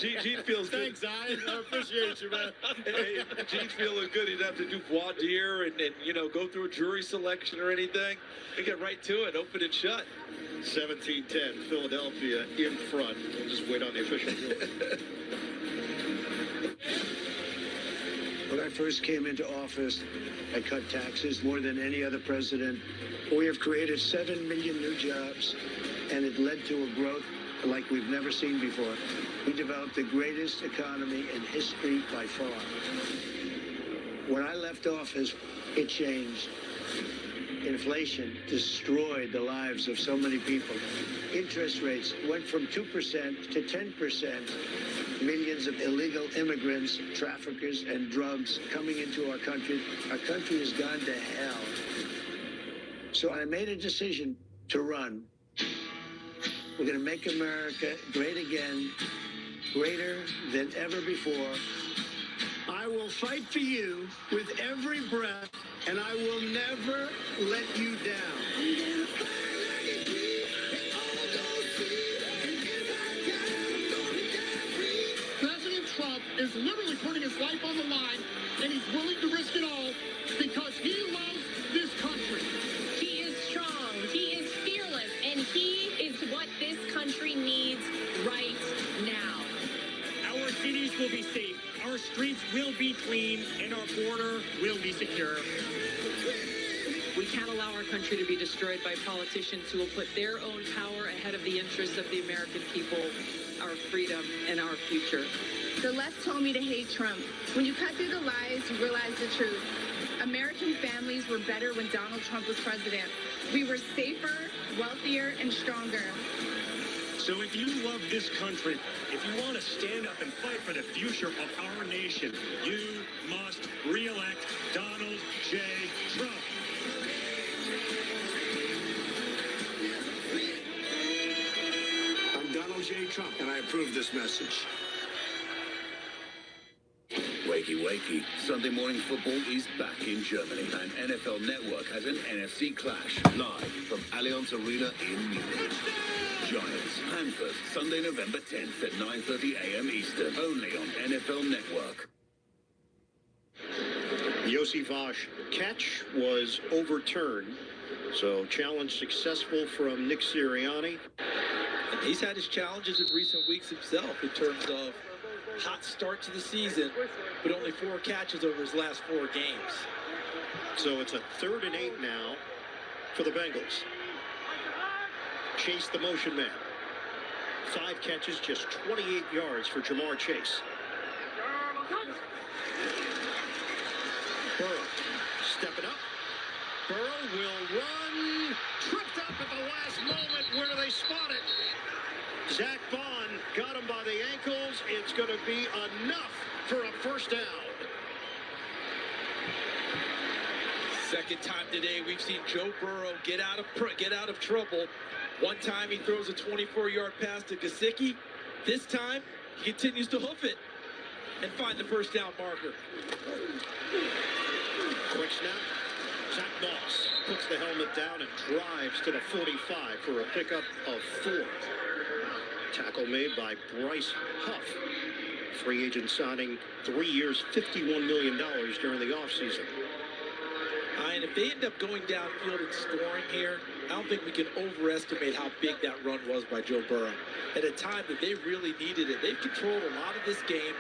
Gene feels good. Thanks, I appreciate you, man. Hey, Gene's feeling good. He'd have to do voir dire and go through a jury selection or anything. They get right to it, open and shut. 17-10, Philadelphia in front. We'll just wait on the official rule. When I first came into office, I cut taxes more than any other president. We have created 7 million new jobs, and it led to a growth like we've never seen before. We developed the greatest economy in history by far. When I left office, it changed. Inflation destroyed the lives of so many people. Interest rates went from 2% to 10%. Millions of illegal immigrants, traffickers, and drugs coming into our country. Our country has gone to hell. So I made a decision to run. We're going to make America great again, greater than ever before. I will fight for you with every breath, and I will never let you down. President Trump is literally putting his life on the line, and he's willing to risk it all because he loves this country. He is strong, he is fearless, and he is what this country needs right now. Our cities will be safe, our streets will be clean, and our border will be secure. We can't allow our country to be destroyed by politicians who will put their own power ahead of the interests of the American people, our freedom, and our future. The left told me to hate Trump. When you cut through the lies, you realize the truth. American families were better when Donald Trump was president. We were safer, wealthier, and stronger. So if you love this country, if you want to stand up and fight for the future of our nation, you must re-elect Donald J. Trump. I'm Donald J. Trump, and I approve this message. Wakey, wakey. Sunday morning football is back in Germany, and NFL Network has an NFC clash live from Allianz Arena in Munich. Giants, Panthers, Sunday, November 10th at 9:30 a.m. Eastern, only on NFL Network. Yossi Vosh catch was overturned, so challenge successful from Nick Sirianni. And he's had his challenges in recent weeks himself in terms of hot start to the season, but only 4 catches over his last 4 games. So it's a 3rd and 8 now for the Bengals. Chase the motion man. 5 catches, just 28 yards for Jamar Chase. Burrow stepping up. Burrow will run. Tripped up at the last moment. Where do they spot it? Zach Bond got him by the ankles. It's going to be enough for a first down. Second time today we've seen Joe Burrow get out of trouble. One time he throws a 24-yard pass to Gesicki. This time he continues to hoof it and find the first down marker. Quick snap. Zach Moss puts the helmet down and drives to the 45 for a pickup of 4. Tackle made by Bryce Huff. Free agent signing, 3 years, $51 million during the offseason. And if they end up going downfield and scoring here, I don't think we can overestimate how big that run was by Joe Burrow. At a time that they really needed it. They've controlled a lot of this game,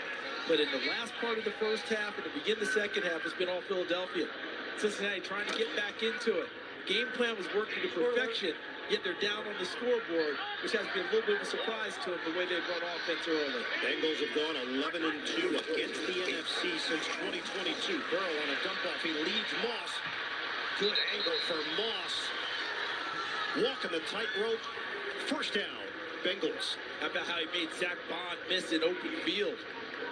but in the last part of the first half and to begin the second half, it's been all Philadelphia. Cincinnati trying to get back into it. Game plan was working to perfection, yet they're down on the scoreboard, which has been a little bit of a surprise to them the way they've run offense early. Bengals have gone 11-2 against the NFC since 2022. Burrow on a dump-off. He leads Moss. Good angle for Moss. Walking the tightrope. First down, Bengals. How about how he made Zach Bond miss an open field?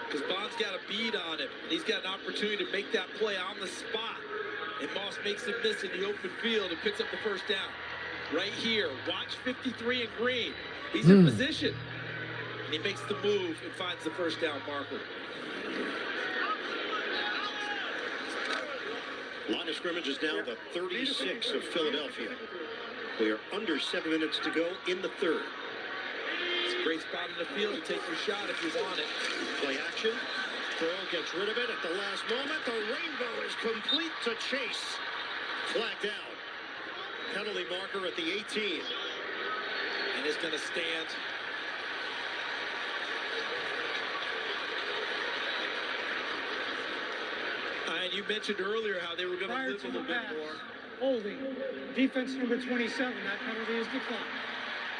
Because Bond's got a bead on him. He's got an opportunity to make that play on the spot. And Moss makes him miss in the open field and picks up the first down. Right here, watch 53 in green. He's in position. And he makes the move and finds the first down marker. Line of scrimmage is now the 36 of Philadelphia. We are under 7 minutes to go in the 3rd. It's a great spot in the field to take your shot if you want it. Play action. Burrow gets rid of it at the last moment. The rainbow is complete to Chase. Flag down. Penalty marker at the 18. And it's going to stand. And you mentioned earlier how they were going to live a little bit more. Holding. Defense number 27. That penalty is declined.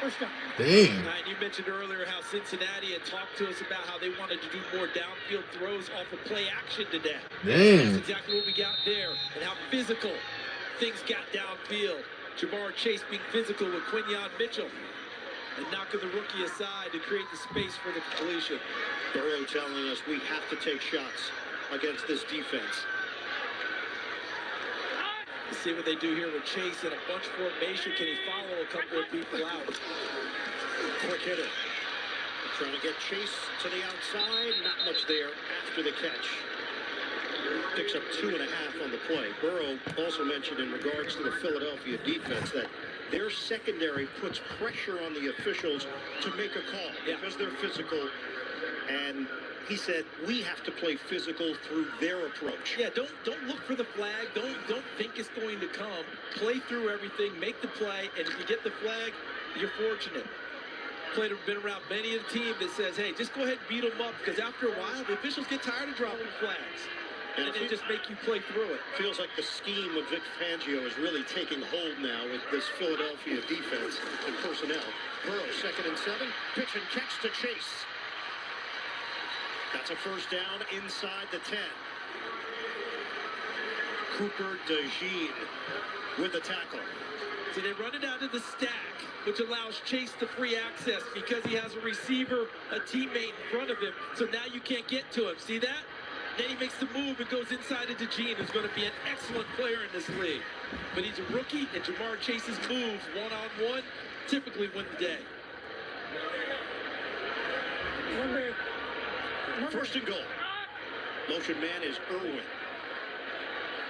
First down. Dang. And you mentioned earlier how Cincinnati had talked to us about how they wanted to do more downfield throws off of play action today. Dang. That's exactly what we got there, and how physical things got downfield. Jamar Chase being physical with Quinyon Mitchell and knocking the rookie aside to create the space for the completion. Burrow telling us we have to take shots against this defense. Let's see what they do here with Chase in a bunch formation. Can he follow a couple of people out? Quick hitter. Trying to get Chase to the outside. Not much there after the catch. Picks up 2.5 on the play. Burrow also mentioned in regards to the Philadelphia defense that their secondary puts pressure on the officials to make a call because they're physical. And he said, we have to play physical through their approach. Yeah, don't look for the flag. Don't think it's going to come. Play through everything, make the play, and if you get the flag, you're fortunate. Been around many of the team that says, hey, just go ahead and beat them up, because after a while, the officials get tired of dropping flags. And they just make you play through it. Feels like the scheme of Vic Fangio is really taking hold now with this Philadelphia defense and personnel. Burrow, 2nd and 7. Pitch and catch to Chase. That's a first down inside the 10. Cooper DeJean with the tackle. See, they run it out of the stack, which allows Chase to free access because he has a receiver, a teammate in front of him. So now you can't get to him. See that? Then he makes the move and goes inside to DeJean, who's going to be an excellent player in this league. But he's a rookie, and Jamar Chase's moves one-on-one typically win the day. First and goal. Motion man is Irwin.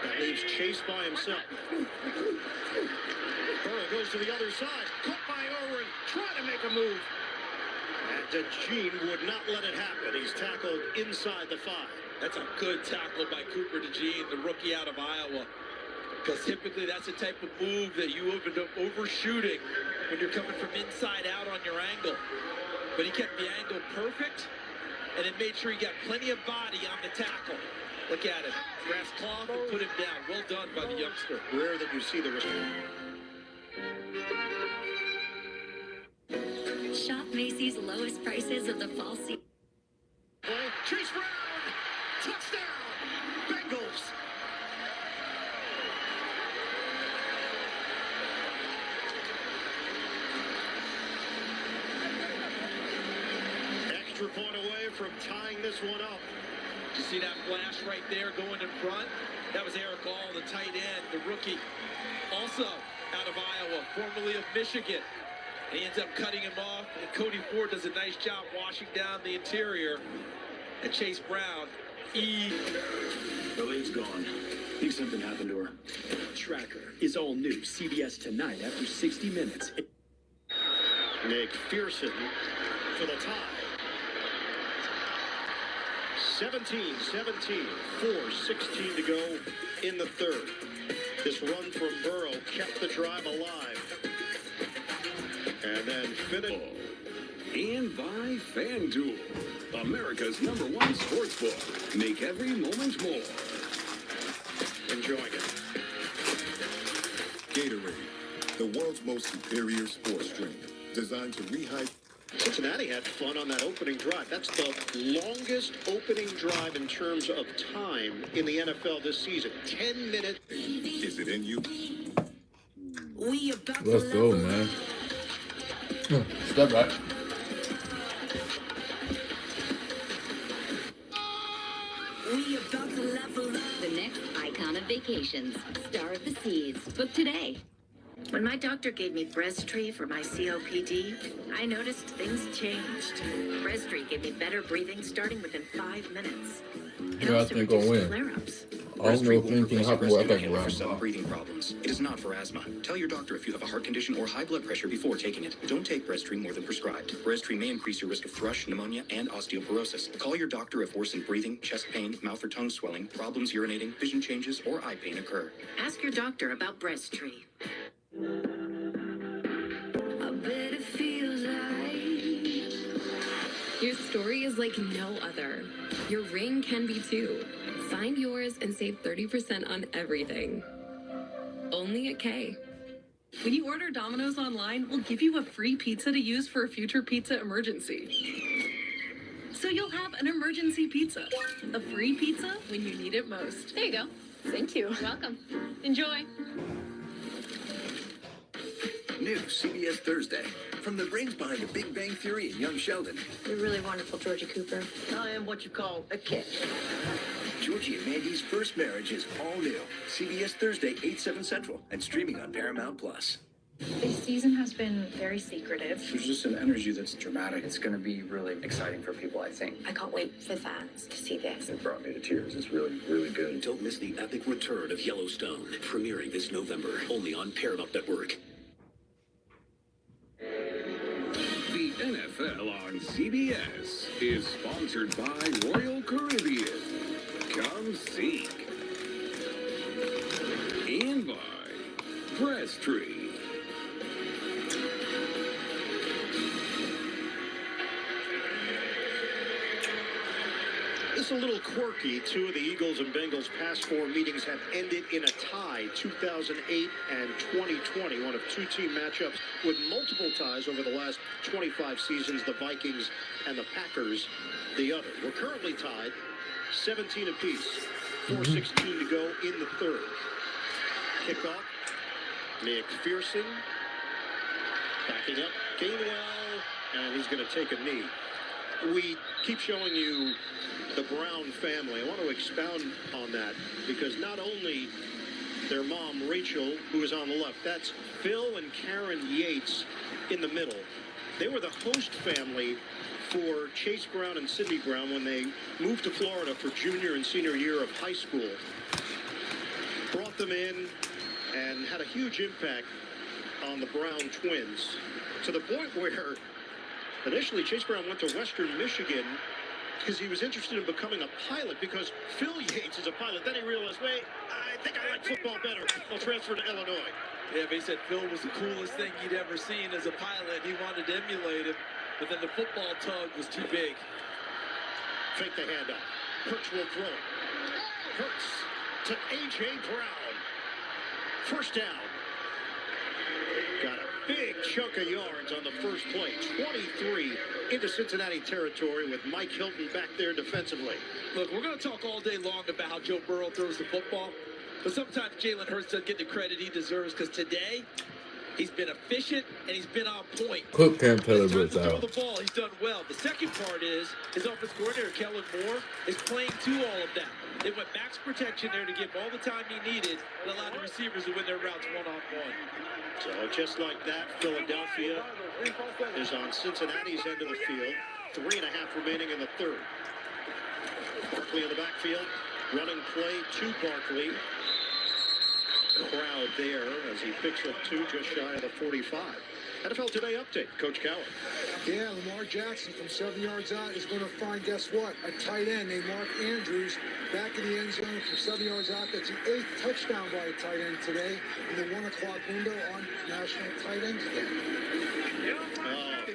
That leaves Chase by himself. Burrow goes to the other side. Caught by Irwin. Trying to make a move. And DeJean would not let it happen. He's tackled inside the 5. That's a good tackle by Cooper DeJean, the rookie out of Iowa. Because typically that's the type of move that you end up overshooting when you're coming from inside out on your angle. But he kept the angle perfect, and it made sure he got plenty of body on the tackle. Look at it. Grass cloth and put him down. Well done by the youngster. Rare that you see the Shop Macy's lowest prices of the fall season. Chase Brown! Touchdown! Bengals! Extra point away from tying this one up. You see that flash right there going in front? That was Eric All, the tight end, the rookie. Also out of Iowa, formerly of Michigan. And he ends up cutting him off, and Cody Ford does a nice job washing down the interior. And Chase Brown, The lead's gone. Think something happened to her. Tracker is all new. CBS tonight after 60 minutes. McPherson for the tie. 17-17, 4:16 to go in the third. This run from Burrow kept the drive alive. And then finished. And by FanDuel, America's #1 sportsbook. Make every moment more. Enjoying it. Gatorade, the world's most superior sports drink, designed to rehydrate. Cincinnati had fun on that opening drive. That's the longest opening drive in terms of time in the NFL this season. 10 minutes. Is it in you? Let's go, man. Step back. We about to level up. The next icon of vacations, star of the seas. Book today. When my doctor gave me Breztri for my COPD, I noticed things changed. Breztri gave me better breathing starting within 5 minutes. Who I think gonna win? Flare-ups. I don't know if anything happened with I think for some breathing problems. It is not for asthma. Tell your doctor if you have a heart condition or high blood pressure before taking it. Don't take Breztri more than prescribed. Breztri may increase your risk of thrush, pneumonia, and osteoporosis. Call your doctor if worsened breathing, chest pain, mouth or tongue swelling, problems urinating, vision changes, or eye pain occur. Ask your doctor about Breztri. I bet it feels like your story is like no other. Your ring can be too. Find yours and save 30% on everything. Only at K. When you order Domino's online, we'll give you a free pizza to use for a future pizza emergency. So you'll have an emergency pizza. A free pizza when you need it most. There you go. Thank you. Welcome. Enjoy. New CBS Thursday. From the brains behind The Big Bang Theory and Young Sheldon. You're really wonderful, Georgie Cooper. I am what you call a catch. Georgie and Mandy's first marriage is all new. CBS Thursday, 8/7 Central, and streaming on Paramount Plus. This season has been very secretive. There's just an energy that's dramatic. It's going to be really exciting for people, I think. I can't wait for fans to see this. It brought me to tears. It's really, really good. Don't miss the epic return of Yellowstone, premiering this November, only on Paramount Network. The NFL on CBS is sponsored by Royal Caribbean. Come seek. And by Press Tree. It's a little quirky. Two of the Eagles and Bengals' past four meetings have ended in a tie, 2008 and 2020, one of two team matchups with multiple ties over the last 25 seasons, the Vikings and the Packers the other. We're currently tied 17 apiece, 4:16 to go in the third. Kickoff, McPherson backing up, Gainwell, and he's going to take a knee. We keep showing you the Brown family. I want to expound on that because not only their mom, Rachel, who is on the left, that's Phil and Karen Yates in the middle. They were the host family for Chase Brown and Sidney Brown when they moved to Florida for junior and senior year of high school. Brought them in and had a huge impact on the Brown twins to the point where initially Chase Brown went to Western Michigan because he was interested in becoming a pilot because Phil Yates is a pilot. Then he realized, wait, I think I like football better. I'll transfer to Illinois. Yeah, but he said Phil was the coolest thing he'd ever seen as a pilot. He wanted to emulate him, but then the football tug was too big. Fake the handoff. Hurts will throw it. Hurts to A.J. Brown. First down. Got a big chunk of yards on the first play. 23 into Cincinnati territory with Mike Hilton back there defensively. Look, we're going to talk all day long about how Joe Burrow throws the football, but sometimes Jalen Hurts doesn't get the credit he deserves because today he's been efficient and he's been on point. Cook can't tell It's it time to throw out. the ball. He's done well. The second part is his offensive coordinator, Kellen Moore, is playing to all of that. They went max protection there to give him all the time he needed and allowed the receivers to win their routes one-on-one. So just like that, Philadelphia is on Cincinnati's end of the field. 3.5 remaining in the third. Barkley in the backfield. Running play to Barkley. Crowd there as he picks up two just shy of the 45. NFL Today update. Coach Coward. Yeah, Lamar Jackson from 7 yards out is going to find, guess what, a tight end named Mark Andrews back in the end zone from 7 yards out. That's the 8th touchdown by a tight end today in the 1 o'clock window on National Tight Ends Day.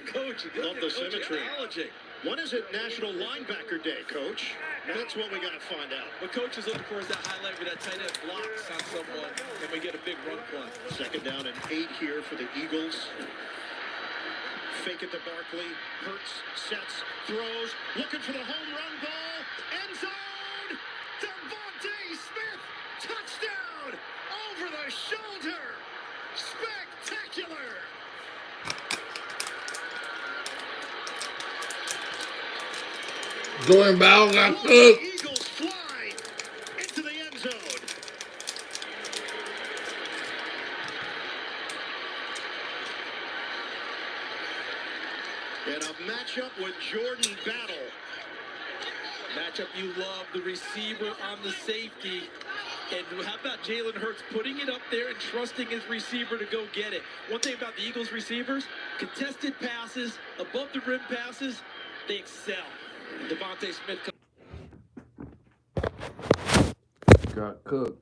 Coach, love the symmetry. When is it National Linebacker Day, Coach? That's what we got to find out. What Coach is looking for is that highlight where that tight end blocks on someone and we get a big run play. Second down and 8 here for the Eagles. Fake it to Barkley. Hurts, sets, throws. Looking for the home run ball. End zone! Devontae Smith! Touchdown! Over the shoulder! Spectacular! Jordan Bell got cooked. Eagles fly into the end zone. And a matchup with Jordan Battle. Matchup you love, the receiver on the safety. And how about Jalen Hurts putting it up there and trusting his receiver to go get it? One thing about the Eagles receivers, contested passes, above the rim passes, they excel. Devontae Smith Got cooked.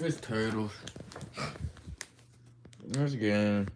It's turtles. Next game.